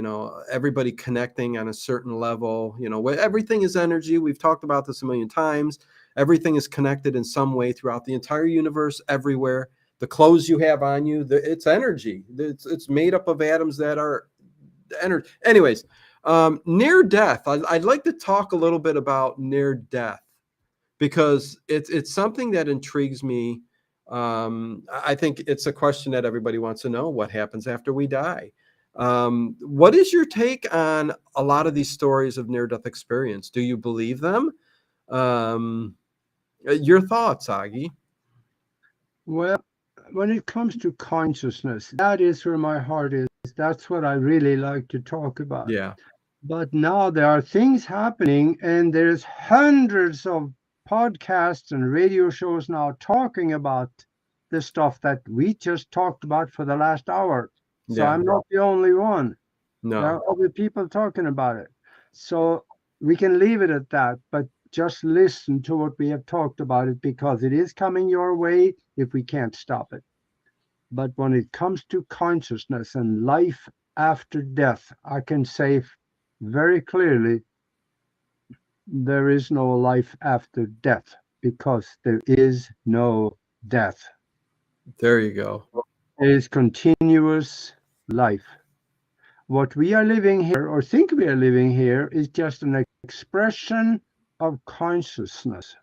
Everybody connecting on a certain level. Everything is energy. We've talked about this a million times. Everything is connected in some way throughout the entire universe, everywhere. The clothes you have on you, it's energy. It's made up of atoms that are energy. Anyways, near death. I'd like to talk a little bit about near death because it's something that intrigues me. I think it's a question that everybody wants to know: what happens after we die? What is your take on a lot of these stories of near death experience? Do you believe them? Your thoughts, Aage? Well, when it comes to consciousness, that is where my heart is. That's what I really like to talk about. Yeah, But now there are things happening, and there's hundreds of podcasts and radio shows now talking about the stuff that we just talked about for the last hour. So yeah, I'm not the only one. There no, are other people talking about it. So we can leave it at that, but just listen to what we have talked about it because it is coming your way if we can't stop it. But when it comes to consciousness and life after death, I can say very clearly there is no life after death because there is no death. there you go. It is continuous life. What we are living here or think we are living here is just an expression of consciousness.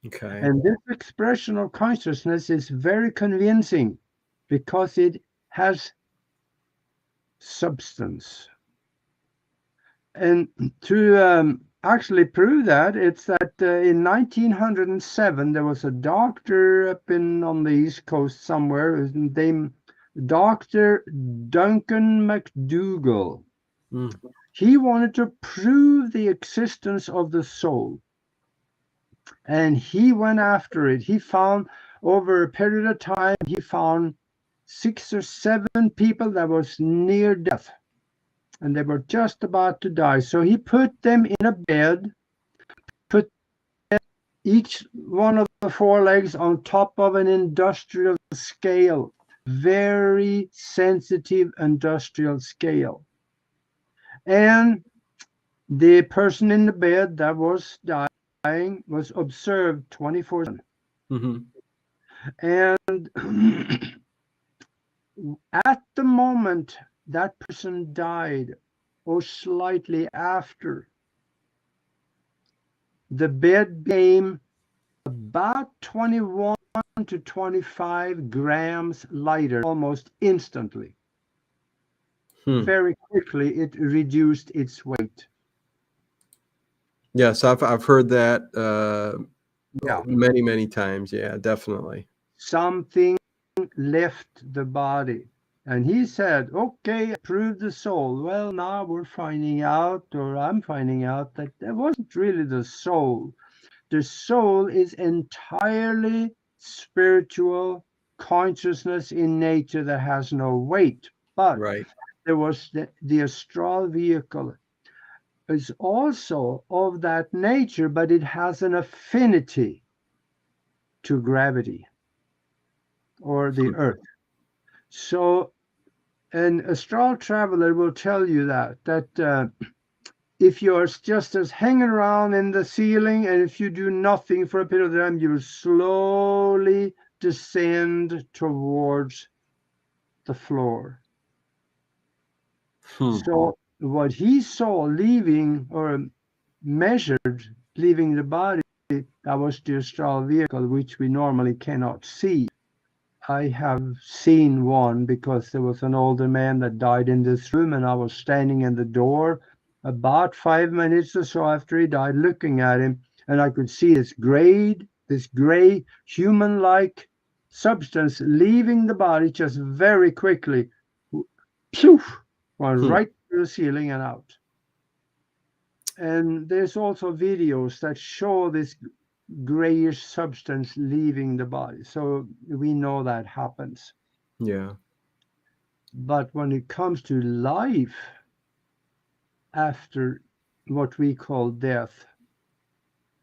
Okay, And this expression of consciousness is very convincing because it has substance. And to actually prove that, it's that in 1907 there was a doctor up on the East Coast somewhere, his name Dr. Duncan McDougall. mm, He wanted to prove the existence of the soul, and he went after it. He found over a period of time, he found 6 or 7 people that was near death, and they were just about to die. So he put them in a bed, put each one of the forelegs on top of an industrial scale, very sensitive industrial scale. And the person in the bed that was dying was observed 24/7. Mm-hmm. And at the moment that person died, or slightly after, the bed became about 21 to 25 grams lighter almost instantly. Very quickly, it reduced its weight. Yes, I've heard that Yeah. many times. Yeah, definitely. Something left the body. And he said, okay, I proved the soul. Well, now we're finding out, or I'm finding out, that that wasn't really the soul. The soul is entirely spiritual consciousness in nature that has no weight. But Right. there was the astral vehicle is also of that nature, but it has an affinity to gravity or the earth. So an astral traveler will tell you that if you're just as hanging around in the ceiling, and if you do nothing for a period of time, you will slowly descend towards the floor. So what he saw leaving, or measured leaving the body, that was the astral vehicle, which we normally cannot see. I have seen one because there was an older man that died in this room, and I was standing in the door about 5 minutes or so after he died, looking at him, and I could see this gray human-like substance leaving the body just very quickly. Phew, went right through the ceiling and out. And there's also videos that show this grayish substance leaving the body. So we know that happens. Yeah. But when it comes to life after what we call death,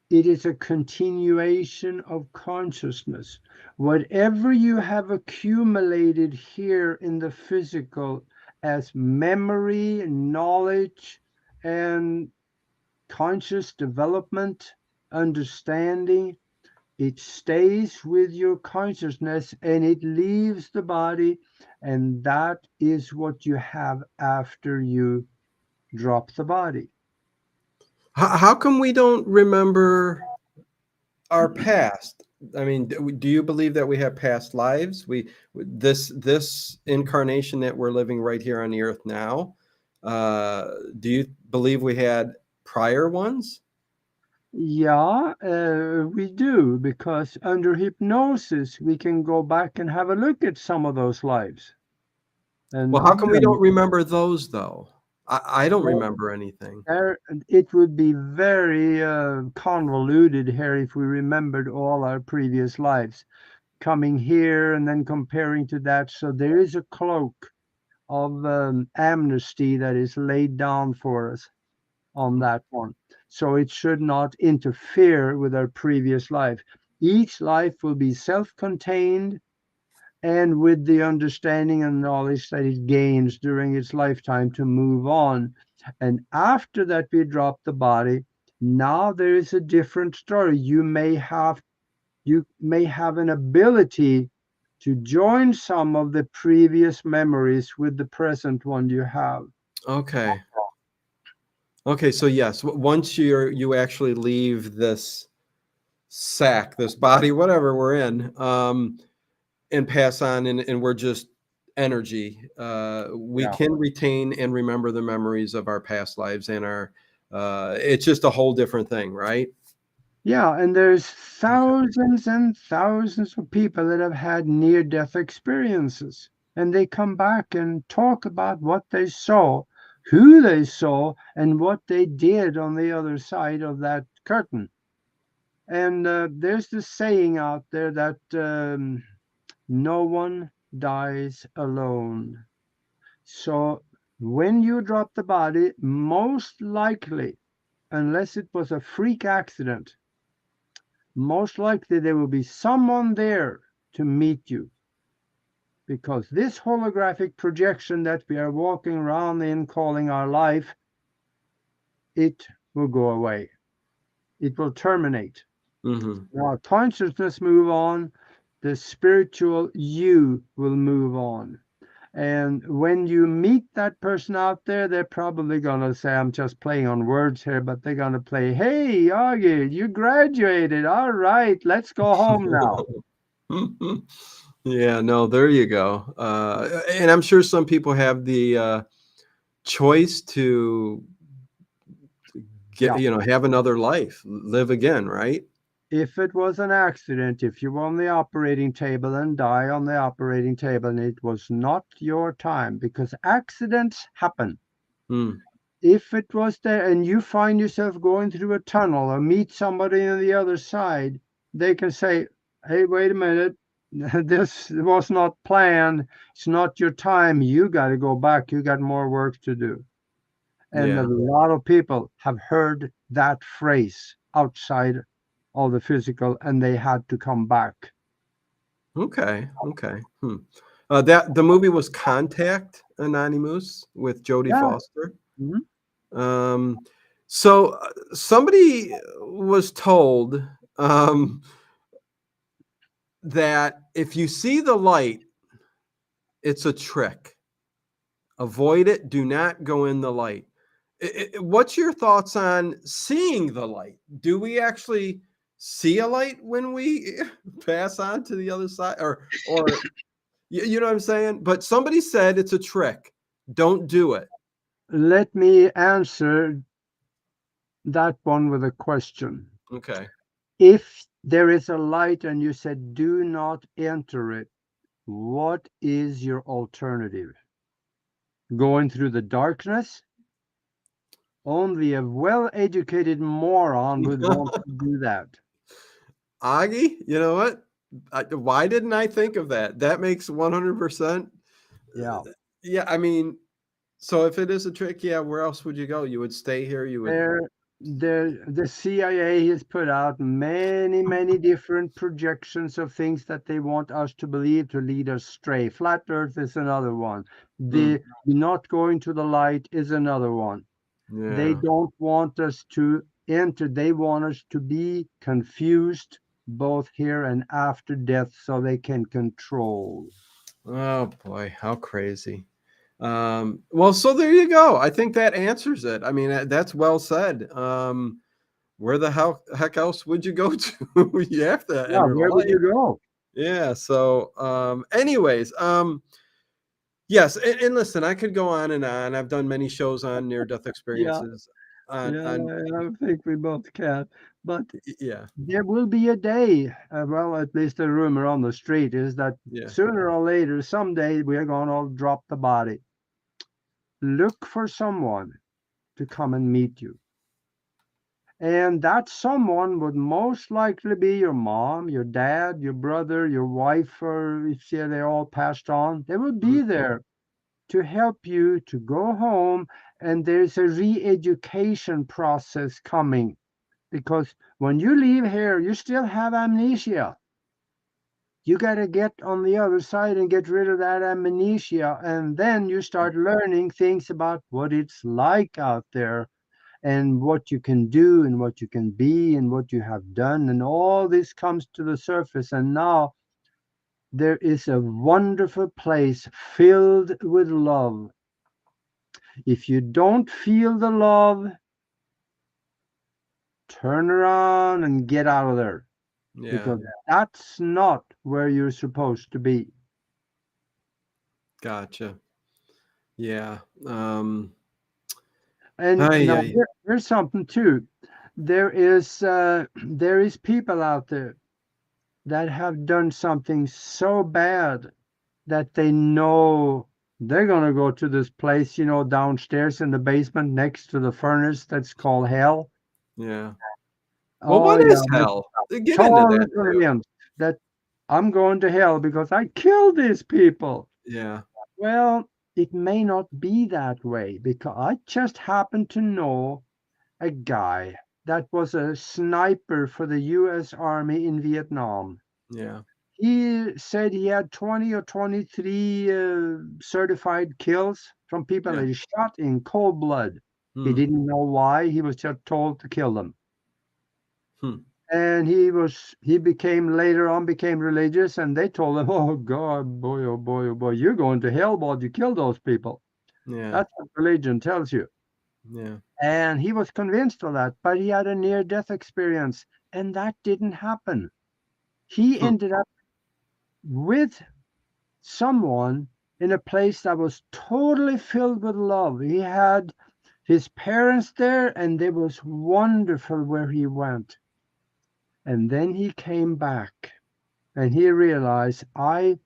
it is a continuation of consciousness. Whatever you have accumulated here in the physical as memory, knowledge, and conscious development, understanding, it stays with your consciousness and it leaves the body, and that is what you have after you drop the body. How come we don't remember our past? I mean, do you believe that we have past lives? This incarnation that we're living right here on the earth now, do you believe we had prior ones? Yeah, we do, because under hypnosis we can go back and have a look at some of those lives. And Well, how come we don't remember those though? I don't Well, remember anything. it would be very convoluted here if we remembered all our previous lives, coming here and then comparing to that. So there is a cloak of amnesty that is laid down for us on that one. So it should not interfere with our previous life. Each life will be self-contained, and with the understanding and knowledge that it gains during its lifetime to move on. And after that, we drop the body. Now there is a different story. You may have an ability to join some of the previous memories with the present one you have. Okay. Okay, so yes, once you actually leave this sack, this body, whatever we're in, and pass on, and we're just energy, we can retain and remember the memories of our past lives and our it's just a whole different thing, right? Yeah, and there's thousands and thousands of people that have had near-death experiences, and they come back and talk about what they saw, who they saw, and what they did on the other side of that curtain. And there's this saying out there that no one dies alone. So when you drop the body, most likely, unless it was a freak accident, most likely there will be someone there to meet you. Because this holographic projection that we are walking around in, calling our life, it will go away. It will terminate. Mm-hmm. Now, consciousness move on, the spiritual you will move on. And when you meet that person out there, they're probably going to say, I'm just playing on words here, but they're going to play, hey, Aage, you graduated. All right, let's go home now. Yeah, no, there you go. And I'm sure some people have the choice to get, Yeah. have another life, live again, right? If it was an accident, if you were on the operating table and die on the operating table, and it was not your time, because accidents happen. Mm, If it was there and you find yourself going through a tunnel or meet somebody on the other side, they can say, hey, wait a minute, this was not planned. It's not your time. You got to go back. You got more work to do. And a yeah. lot of people have heard that phrase outside of the physical and they had to come back. Okay. Okay. That the movie was Contact Anonymous with Jodie Yeah. Foster. Mhm. Um, so somebody was told um, that if you see the light, it's a trick. Avoid it. Do not go in the light. What's your thoughts on seeing the light? Do we actually see a light when we pass on to the other side, or you know what I'm saying? But somebody said it's a trick. Don't do it. Let me answer that one with a question. Okay. If there is a light and you said, do not enter it, what is your alternative? Going through the darkness? Only a well educated moron would want to do that. Augie, you know what? Why didn't I think of that? That makes 100%. Yeah. Yeah, I mean, so if it is a trick, yeah, where else would you go? You would stay here. You would. There, the CIA has put out many, many different projections of things that they want us to believe to lead us astray. Flat Earth is another one. Hmm, The not going to the light is another one. They yeah. don't want us to enter. They want us to be confused both here and after death so they can control. Oh boy, how crazy. Well, so there you go. I think that answers it. I mean, that's well said. Where the heck else would you go to? You have to Yeah, enter the where would light. you go? Yeah. So, anyways, yes, and listen, I could go on and on. I've done many shows on near-death Yeah, experiences. yeah, On I think we both can. But yeah, there will be a day, well, at least the rumor on the street is that yeah. sooner or later, someday, we're going to drop the body. Look for someone to come and meet you. And that someone would most likely be your mom, your dad, your brother, your wife, or if they all passed on. They would Mm, be there to help you to go home. And there's a re education process coming because when you leave here, you still have amnesia. You got to get on the other side and get rid of that amnesia. And then you start learning things about what it's like out there and what you can do and what you can be and what you have done. And all this comes to the surface. And now there is a wonderful place filled with love. If you don't feel the love, turn around and get out of there yeah, because that's not where you're supposed to be. gotcha. Yeah. And Ay, now ay, here's something too. There is people out there that have done something so bad that they know they're going to go to this place, downstairs in the basement next to the furnace that's called hell. yeah. Well, Oh what yeah, is hell? Get into totally that too. convinced that I'm going to hell because I killed these people. Yeah. Well, it may not be that way because I just happen to know a guy that was a sniper for the US Army in Vietnam. Yeah. He said he had 20 or 23 certified kills from people Yeah. that he shot in cold blood. He Hmm. didn't know why, he was just told to kill them. Hmm. And he became later on became religious, and they told him, "Oh God, boy, oh boy, oh boy, you're going to hell, boy, you kill those people." Yeah. That's what religion tells you. Yeah. And he was convinced of that, but he had a near-death experience, and that didn't happen. He Hmm. ended up with someone in a place that was totally filled with love. He had his parents there, and it was wonderful where he went. And then he came back, and he realized, I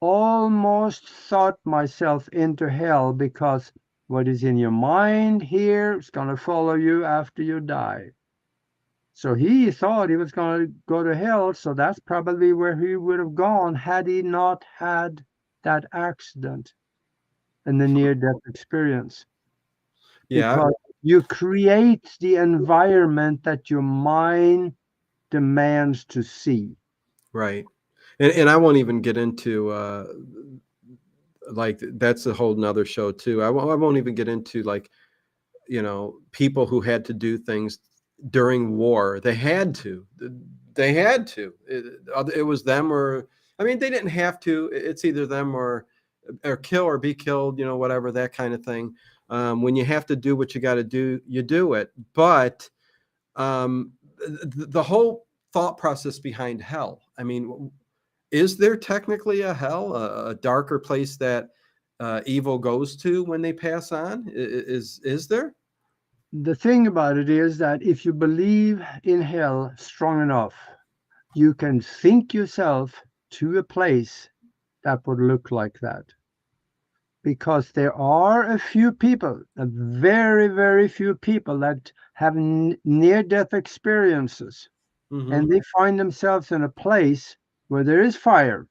almost thought myself into hell because what is in your mind here is going to follow you after you die. So he thought he was going to go to hell, so that's probably where he would have gone had he not had that accident and the near death experience. Yeah. Because you create the environment that your mind demands to see. Right. And I won't even get into like that's a whole nother show too. I won't even get into like, people who had to do things during war. They had to. They had to. It was them or I mean, they didn't have to. It's either them or kill or be killed. Whatever that kind of thing. When you have to do what you got to do, you do it. But the whole thought process behind hell. I mean, is there technically a hell, a darker place that evil goes to when they pass on? Is there? The thing about it is that if you believe in hell strong enough, you can think yourself to a place that would look like that. Because there are a few people, a very, very few people that have near death experiences, and Hmm. they find themselves in a place where there is fire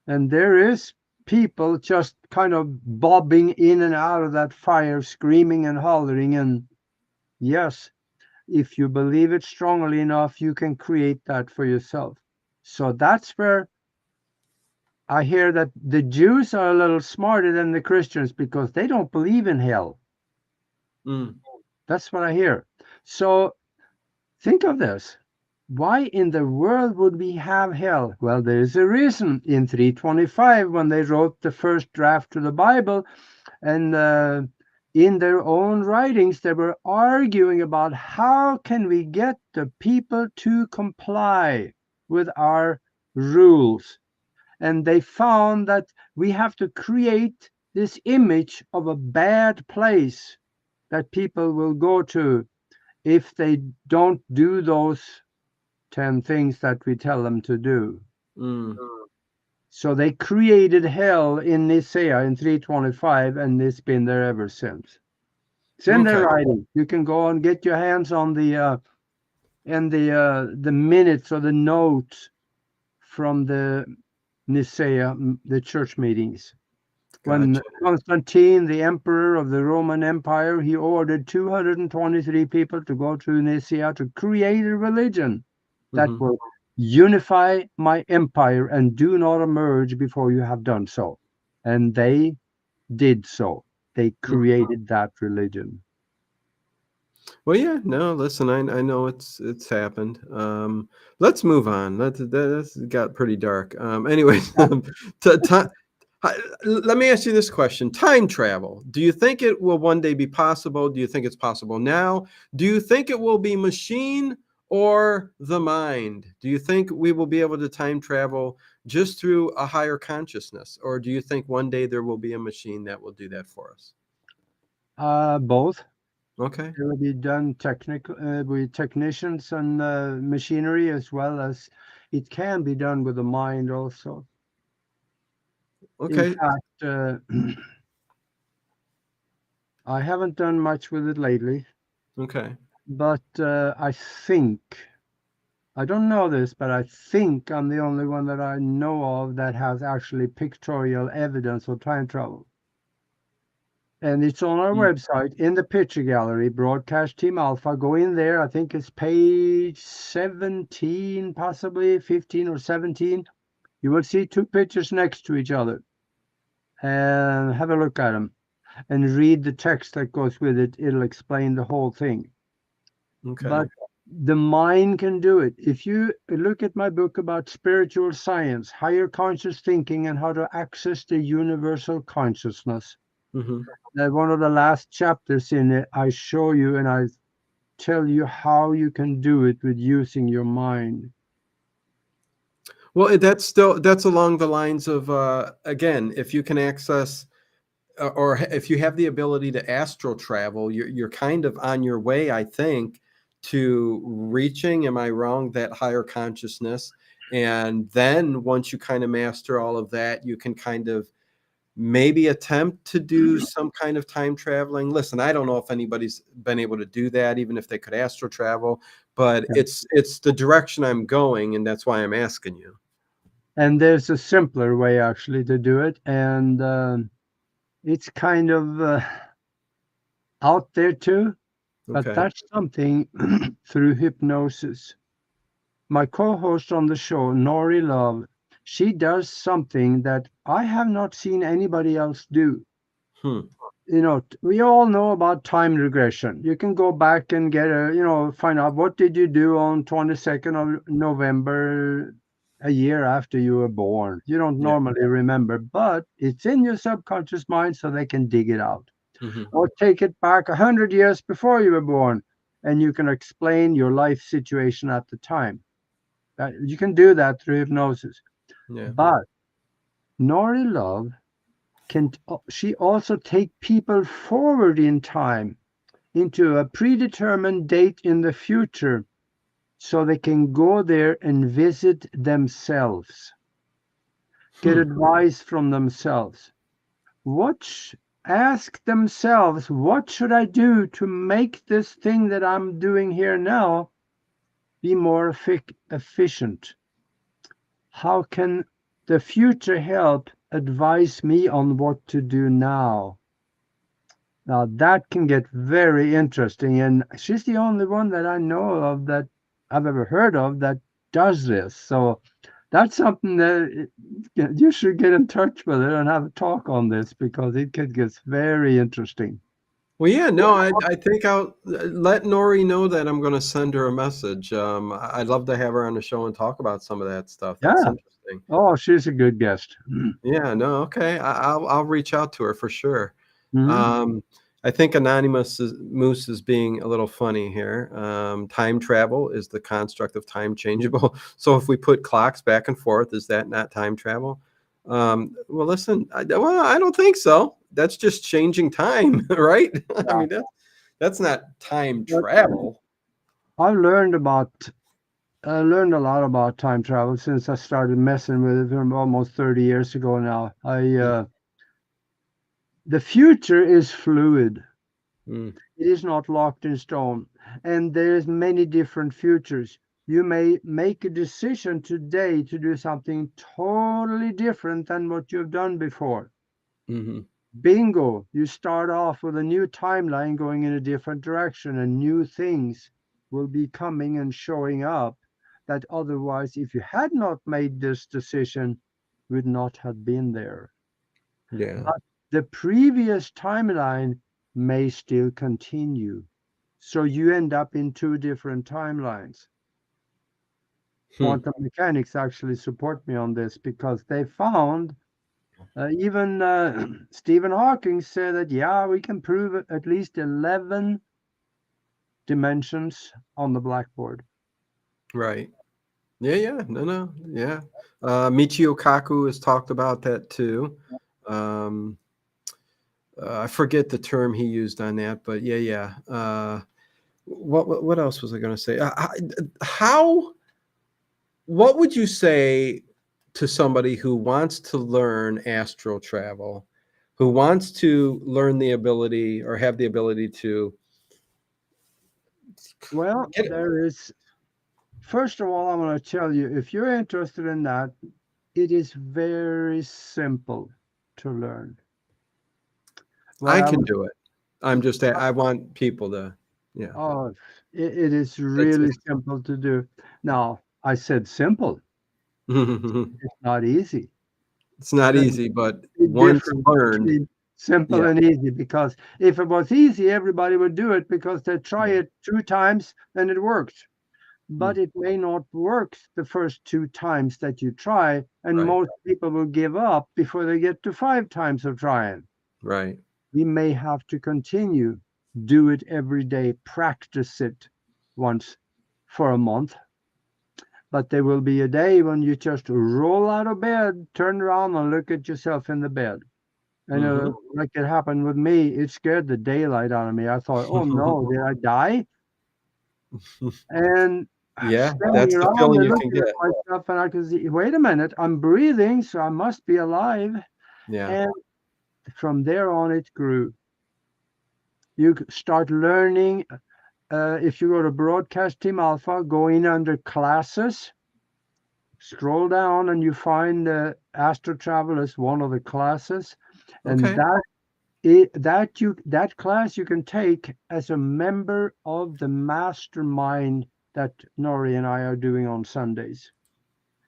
and there is people just kind of bobbing in and out of that fire, screaming and hollering. And yes, if you believe it strongly enough, you can create that for yourself. So that's where I hear that the Jews are a little smarter than the Christians because they don't believe in hell. Mm. That's what I hear. So think of this. Why in the world would we have hell? Well, there's a reason. In 325, when they wrote the first draft to the Bible, and in their own writings, they were arguing about how can we get the people to comply with our rules. And they found that we have to create this image of a bad place that people will go to if they don't do those 10 things that we tell them to do. Mm. So they created hell in Nicaea in 325, and it's been there ever since. It's in their Okay. writing. You can go and get your hands on the minutes or the notes from the Nicaea, the church meetings. When Gotcha. Constantine, the emperor of the Roman Empire, he ordered 223 people to go to Nicaea to create a religion that Hmm. will unify my empire and do not emerge before you have done so. And they did so. They created that religion. Well, yeah. No, listen. I know it's happened. Let's move on. That's got pretty dark. Anyways, to, ti- let me ask you this question: time travel. Do you think it will one day be possible? Do you think it's possible now? Do you think it will be machine or the mind? Do you think we will be able to time travel just through a higher consciousness, or do you think one day there will be a machine that will do that for us? Both. Okay. It will be done with technicians and machinery, as well as it can be done with the mind also. In Okay. fact, I haven't done much with it lately, Okay. but I think, I don't know this, but I think I'm the only one that I know of that has actually pictorial evidence of time travel. And it's on our Mm. website in the picture gallery, Broadcast Team Alpha. Go in there. I think it's page 17, possibly 15 or 17. You will see two pictures next to each other, and have a look at them and read the text that goes with it. It'll explain the whole thing. Okay. But the mind can do it. If you look at my book about spiritual science, higher conscious thinking, and how to access the universal consciousness, Hmm. one of the last chapters in it, I show you and I tell you how you can do it with using your mind. Well, that's along the lines of again, if you can access or if you have the ability to astral travel, you're kind of on your way, I think, to reaching, am I wrong, that higher consciousness. And then once you kind of master all of that, you can kind of maybe attempt to do some kind of time traveling. Listen, I don't know if anybody's been able to do that, even if they could astral travel, but Yeah. it's the direction I'm going, and that's why I'm asking you. And there's a simpler way actually to do it. And it's kind of out there too, but Okay. that's something through hypnosis. My co-host on the show, Nori Love, she does something that I have not seen anybody else do. Hmm. We all know about time regression. You can go back and get find out what did you do on 22nd of November a year after you were born. You don't Yeah. normally remember, but it's in your subconscious mind so they can dig it out. Hmm. Or take it back 100 years before you were born and you can explain your life situation at the time. You can do that through hypnosis. Yeah. But Nori Love she also take people forward in time into a predetermined date in the future so they can go there and visit themselves, get Hmm. advice from themselves. Ask themselves, what should I do to make this thing that I'm doing here now be more efficient? How can the future help advise me on what to do now? Now that can get very interesting, and she's the only one that I know of that I've ever heard of that does this. So that's something that you should get in touch with her and have a talk on this because it could get very interesting. Well, yeah, no, I think I'll let Nori know that I'm going to send her a message. I'd love to have her on the show and talk about some of that stuff. That's Yeah. interesting. Oh, she's a good guest. Yeah, no, okay. I'll reach out to her for sure. Mhm. Um, I think Moose is being a little funny here. Time travel is the construct of time changeable. So if we put clocks back and forth, is that not time travel? Well, listen, I don't think so. That's just changing time, right? I Yeah. mean, that's not time But travel. I learned a lot about time travel since I started messing with it from almost 30 years ago now. Mm, The future is fluid. mm, It is not locked in stone, and there's many different futures. You may make a decision today to do something totally different than what you've done before. mhm. Bingo, you start off with a new timeline going in a different direction, and new things will be coming and showing up that otherwise, if you had not made this decision, would not have been there. Yeah. But the previous timeline may still continue. So you end up in two different timelines. Hmm. Quantum mechanics actually support me on this because they found, even Stephen Hawking said that, yeah, we can prove at least 11 dimensions on the blackboard. Right. Yeah, yeah. No, no. Yeah. Michio Kaku has talked about that too. Um, I forget the term he used on that, but yeah, yeah. What else was I going to say? How what would you say to somebody who wants to learn astral travel, who wants to learn the ability or have the ability to Well, Get it. there is. First of all, I'm going to tell you, if you're interested in that, it is very simple to learn. What I I'm can do it. I'm just, I want people to, yeah. Oh, it is It's, really simple to do. Now, I said simple. It's not easy. it's not There's easy, but a big once difference learned, between simple yeah. and easy, because if it was easy, everybody would do it because they try Yeah. it 2 times and it works. Mm, But it may not work the first 2 times that you try, and right, most people will give up before they get to 5 times of trying. right. We may have to continue, do it every day, practice it once for a month. But there will be a day when you just roll out of bed, turn around, and look at yourself in the bed. And Hmm. like it happened with me, it scared the daylight out of me. I thought, oh no, did I die? And Yeah, standing that's the around feeling and you can looking at get. myself, and I could see, wait a minute, I'm breathing, so I must be alive. Yeah. And from there on, it grew. You start learning. If you go to Broadcast Team Alpha, go in under classes, scroll down, and you find Astro Travel as one of the classes, and Okay. that class you can take as a member of the mastermind that Nori and I are doing on Sundays.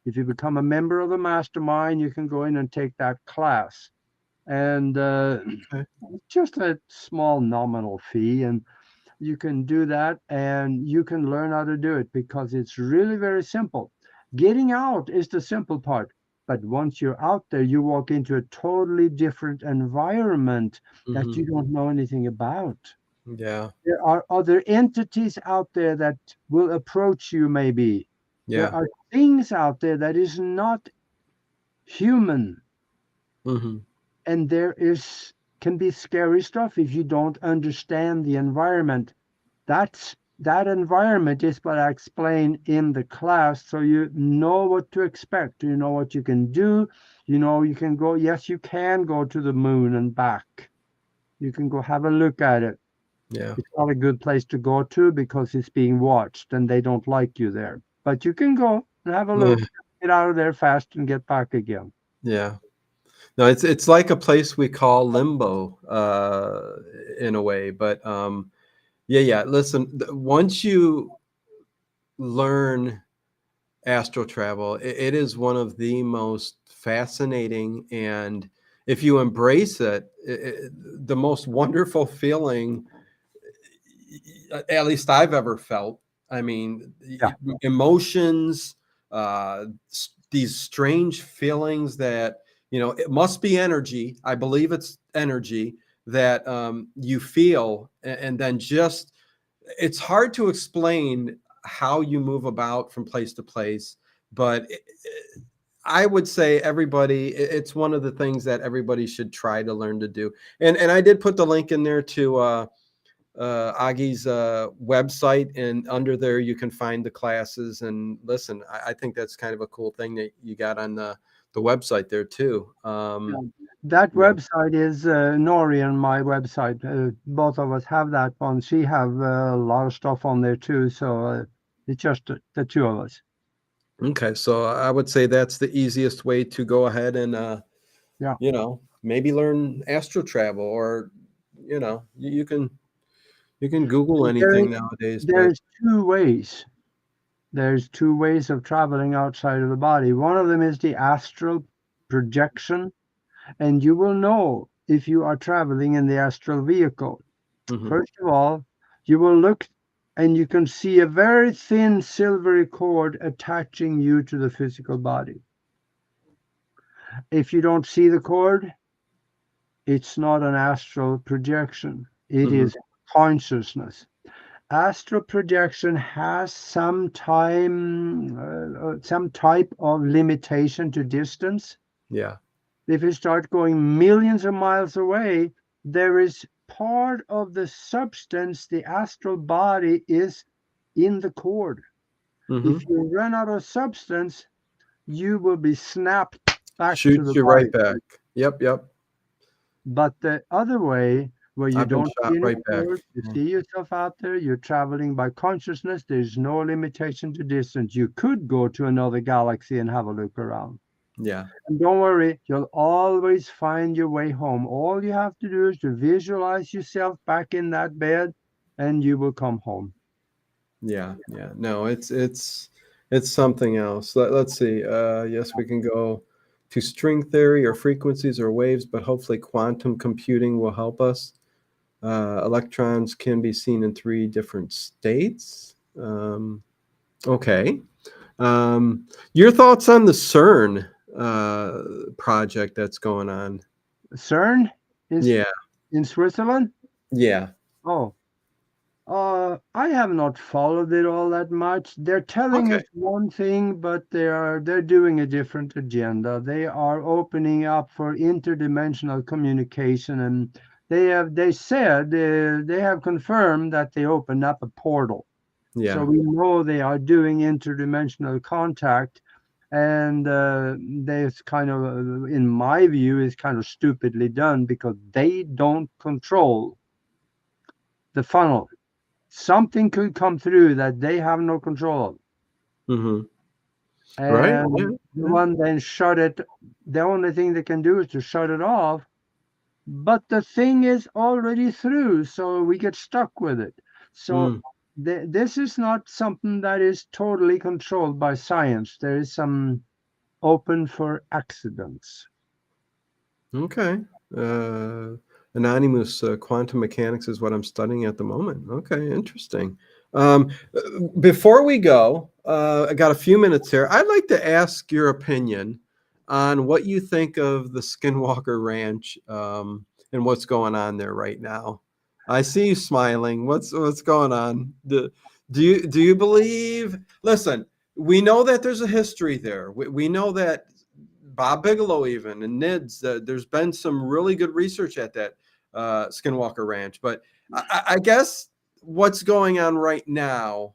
If you become a member of the mastermind, you can go in and take that class, and Okay. just a small nominal fee, and you can do that and you can learn how to do it because it's really very simple. Getting out is the simple part. But once you're out there, you walk into a totally different environment that Hmm. you don't know anything about. Yeah. There are other entities out there that will approach you, maybe. There Yeah. are things out there that is not human. Hmm. And there is can be scary stuff if you don't understand the environment. That environment is what I explain in the class, so you know what to expect. You know what you can do. You know you can go. Yes, you can go to the moon and back. You can go have a look at it. Yeah. It's not a good place to go to because it's being watched and they don't like you there. But you can go and have a Yeah. look, get out of there fast and get back again. Yeah. No, it's like a place we call limbo, in a way. But yeah, yeah. Listen, once you learn astral travel, it is one of the most fascinating, and if you embrace it, the most wonderful feeling, at least I've ever felt. I mean, Yeah. emotions, these strange feelings that, it must be energy. I believe it's energy that you feel, and then just, it's hard to explain how you move about from place to place, but I would say everybody, it's one of the things that everybody should try to learn to do. And I did put the link in there to Aage's website, and under there you can find the classes. And listen, I think that's kind of a cool thing that you got on the website there too. Yeah. That Yeah. website is Nori and my website. Both of us have that one. She have a lot of stuff on there too. So it's just the two of us. Okay, so I would say that's the easiest way to go ahead and Yeah. maybe learn astro travel, or you can Google There, anything nowadays. But there's two ways. There's two ways of traveling outside of the body. One of them is the astral projection, and you will know if you are traveling in the astral vehicle. mhm, First of all, you will look and you can see a very thin silvery cord attaching you to the physical body. If you don't see the cord, it's not an astral projection, it mhm, is consciousness. Astral projection has some type of limitation to distance. yeah, If you start going millions of miles away, there is part of the substance, the astral body is in the cord. If mhm. you run out of substance, you will be snapped back to Shoots the you body. right back. Yep, yep. But the other way, where you I've been don't shot see any right back. words, you Yeah. see yourself out there, you're traveling by consciousness, there's no limitation to distance. You could go to another galaxy and have a look around. Yeah. And don't worry, you'll always find your way home. All you have to do is to visualize yourself back in that bed, and you will come home. Yeah. Yeah. No, it's something else. Let's see. Yes, we can go to string theory or frequencies or waves, but hopefully quantum computing will help us. Electrons can be seen in 3 different states. Okay. Your thoughts on the CERN project that's going on? CERN is Yeah. in Switzerland? Yeah. Oh, I have not followed it all that much. They're telling Okay. us one thing, but they're doing a different agenda. They are opening up for interdimensional communication, and they said they have confirmed that they opened up a portal. So Yeah. we know they are doing interdimensional contact, and there's kind of, in my view, is kind of stupidly done because they don't control the funnel. Something could come through that they have no control of. Mm-hmm. Right. Yeah. And the Yeah. one then shut it. The only thing they can do is to shut it off. But the thing is already through, so we get stuck with it. So Mm. this is not something that is totally controlled by science. There is some open for accidents. Okay. Uh, Anonymous quantum mechanics is what I'm studying at the moment. Okay, interesting. Before we go, I got a few minutes here. I'd like to ask your opinion on what you think of the Skinwalker Ranch and what's going on there right now. I see you smiling. What's going on? Do you believe? Listen, we know that there's a history there. We know that Bob Bigelow even and NIDS. There's been some really good research at that Skinwalker Ranch, but I guess what's going on right now,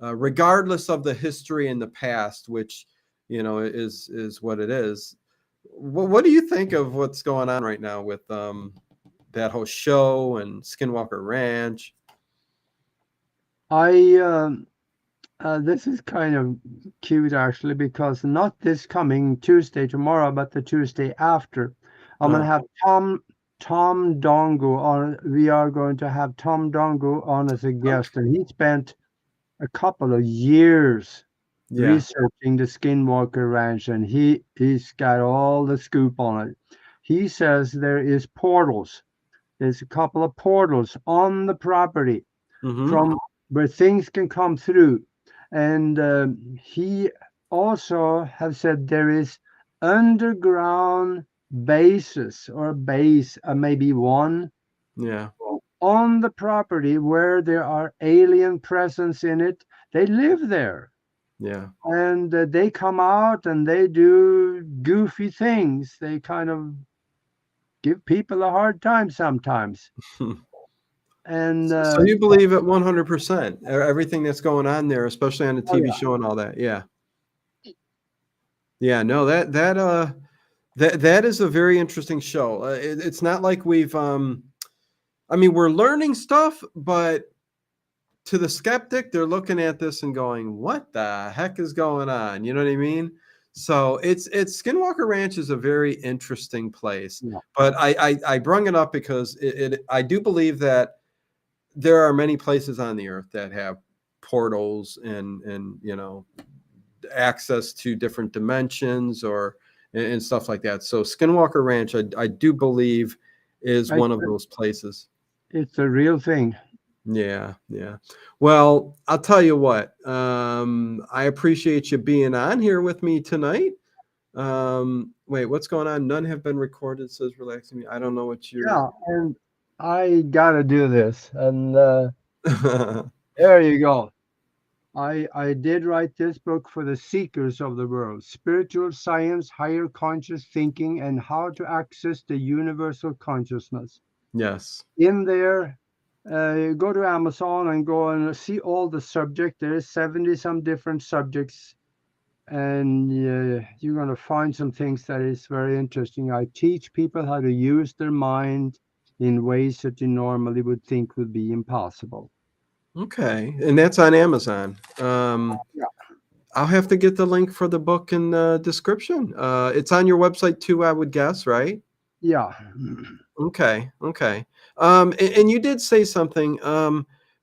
regardless of the history in the past, which is what it is. What do you think of what's going on right now with that whole show and Skinwalker Ranch? I this is kind of cute actually because not this coming Tuesday tomorrow, but the Tuesday after, I'm gonna Oh, have Tom Dongo on. We are going to have Tom Dongo on as a okay. guest, and he spent a couple of years Yeah. researching the Skinwalker Ranch, and he's got all the scoop on it. He says there is portals. There's a couple of portals on the property Mm-hmm. from where things can come through. And he also have said there is underground bases or base, maybe one Yeah. on the property where there are alien presence in it. They live there. Yeah. And they come out and they do goofy things. They kind of give people a hard time sometimes. And So you believe it 100%, everything that's going on there, especially on the oh TV yeah, show and all that. Yeah. Yeah, no, that is a very interesting show. It's not like I mean, we're learning stuff, but to the skeptic, they're looking at this and going, "What the heck is going on?" You know what I mean? So it's Skinwalker Ranch is a very interesting place, yeah. but I brung it up because I do believe that there are many places on the earth that have portals and access to different dimensions or and stuff like that. So Skinwalker Ranch, I do believe, is I, one of those places. it's a real thing. Yeah, yeah. Well, I'll tell you what. I appreciate you being on here with me tonight. Wait, what's going on? None have been recorded. Says relaxing me. I don't know what you're. Yeah, and I gotta do this. And there you go. I did write this book for the seekers of the world: spiritual science, higher conscious thinking, and how to access the universal consciousness. Yes. In there, go to Amazon and go and see all the subject. There is 70 some different subjects, and you're going to find some things that is very interesting. I teach people how to use their mind in ways that you normally would think would be impossible. Okay, and that's on Amazon. Yeah. I'll have to get the link for the book in the description. It's on your website too, I would guess, right? Yeah. Okay, okay. And you did say something.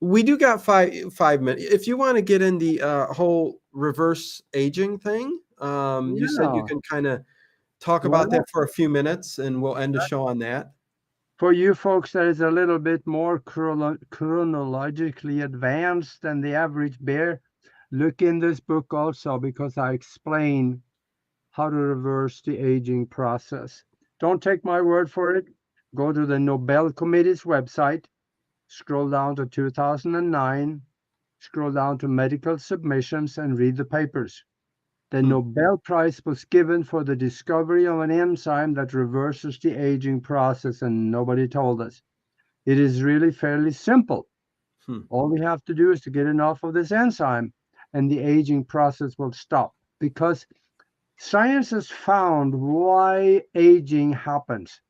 We do got 5 minutes. If you want to get in the whole reverse aging thing, you said you Yeah. can kind of talk Why about that not? for a few minutes, and we'll end the show on that. For you folks that is a little bit more chronologically advanced than the average bear, look in this book also, because I explain how to reverse the aging process. Don't take my word for it. Go to the Nobel Committee's website, scroll down to 2009, scroll down to medical submissions, and read the papers. The Hmm. Nobel Prize was given for the discovery of an enzyme that reverses the aging process, and nobody told us. It is really fairly simple. Hmm. All we have to do is to get enough of this enzyme, and the aging process will stop. Because science has found why aging happens.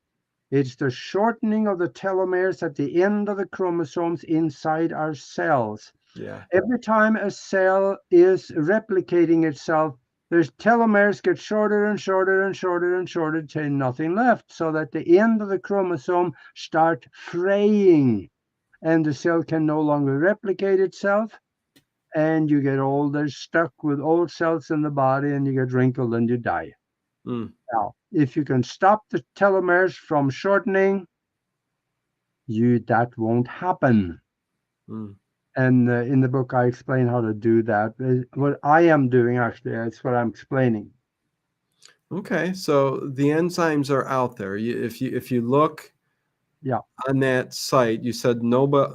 It's the shortening of the telomeres at the end of the chromosomes inside our cells. Yeah. Every time a cell is replicating itself, there's telomeres get shorter and shorter and shorter and shorter till nothing left, so that the end of the chromosome start fraying, and the cell can no longer replicate itself, and you get older, stuck with old cells in the body, and you get wrinkled and you die. Hmm. Now, if you can stop the telomeres from shortening, that won't happen. Hmm. And in the book, I explain how to do that. What I am doing, actually, that's what I'm explaining. Okay, so the enzymes are out there. If you look Yeah. on that site, you said Nobel.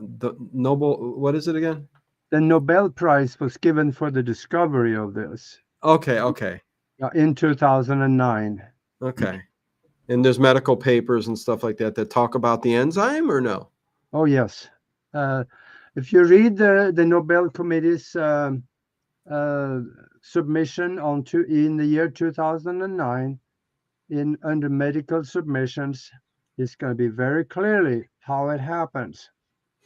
What is it again? The Nobel Prize was given for the discovery of this Okay, okay, in 2009. okay. And there's medical papers and stuff like that that talk about the enzyme, or no? Oh, yes. If you read the Nobel Committee's submission in the year 2009, under medical submissions, it's going to be very clearly how it happens.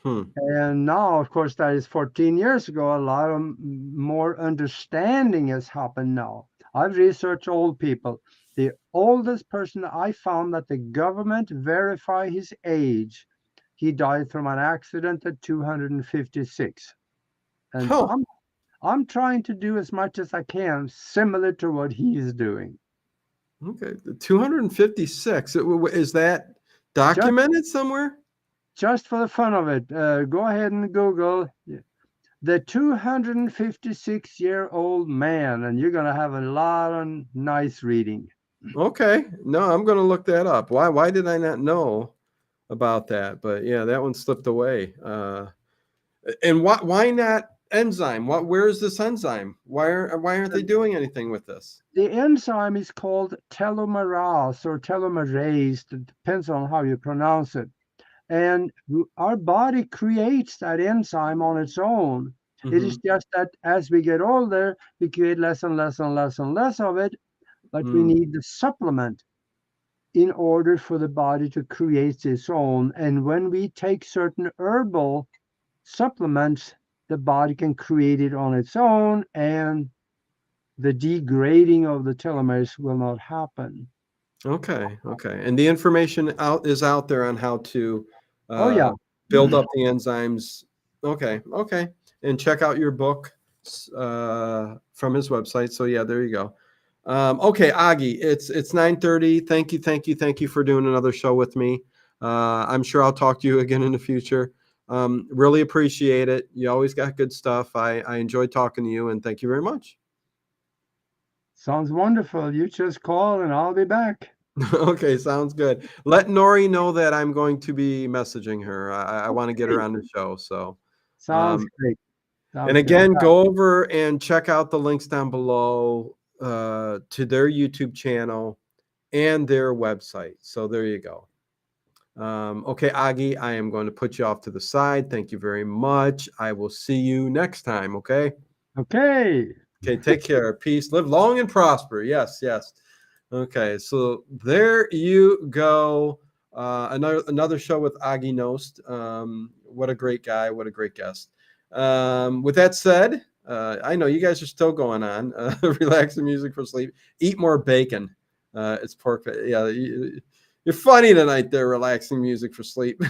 Hmm. And now, of course, that is 14 years ago. A lot of more understanding has happened now. I've researched old people. The oldest person I found that the government verify his age, he died from an accident at 256. And Huh. I'm trying to do as much as I can, similar to what he is doing. Okay. 256. Is that Just documented somewhere? just for the fun of it, go ahead and Google the 256-year-old man, and you're going to have a lot of nice reading. Okay. No, I'm going to look that up. Why did I not know about that? But yeah, that one slipped away. And why not enzyme? Where is this enzyme? Why aren't they doing anything with this? The enzyme is called telomerase or telomerase. It depends on how you pronounce it. And our body creates that enzyme on its own. It is Mm-hmm. just that as we get older, we create less and less and less and less of it, but we Mm. need the supplement in order for the body to create its own. And when we take certain herbal supplements, the body can create it on its own, and the degrading of the telomeres will not happen. Okay, okay. And the information is out there on how to Oh, uh, yeah. build up the enzymes. Okay, okay. And check out your book from his website. So yeah, there you go. Okay, Aage, it's 9:30. Thank you for doing another show with me. I'm sure I'll talk to you again in the future. Really appreciate it. You always got good stuff. I enjoy talking to you, and thank you very much. Sounds wonderful. You just call and I'll be back. Okay, sounds good. Let Nori know that I'm going to be messaging her. I want to get her Okay. on the show. So, Sounds um, great. and Sounds good. again, go over and check out the links down below to their YouTube channel and their website. So there you go. Okay, Aage, I am going to put you off to the side. Thank you very much. I will see you next time. Okay. Okay. Okay. Take care. Peace. Live long and prosper. Yes. Yes. Okay, so there you go. Another show with Aage Nost. What a great guy. What a great guest. With that said, I know you guys are still going on. Relaxing music for sleep. Eat more bacon. It's pork. Yeah, you're funny tonight there, relaxing music for sleep.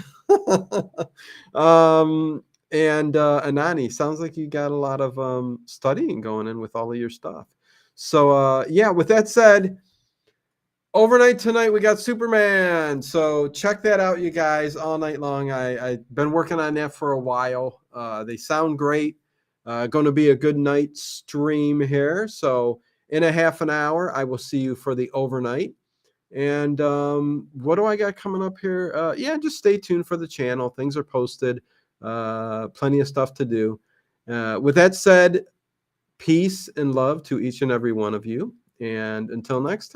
And Anani, sounds like you got a lot of studying going in with all of your stuff. So yeah, with that said, overnight tonight we got Superman. So check that out, you guys, all night long. I've been working on that for a while. They sound great. Going to be a good night stream here. So in a half an hour, I will see you for the overnight. And what do I got coming up here? Yeah, just stay tuned for the channel. Things are posted. Plenty of stuff to do. With that said, peace and love to each and every one of you. And until next time.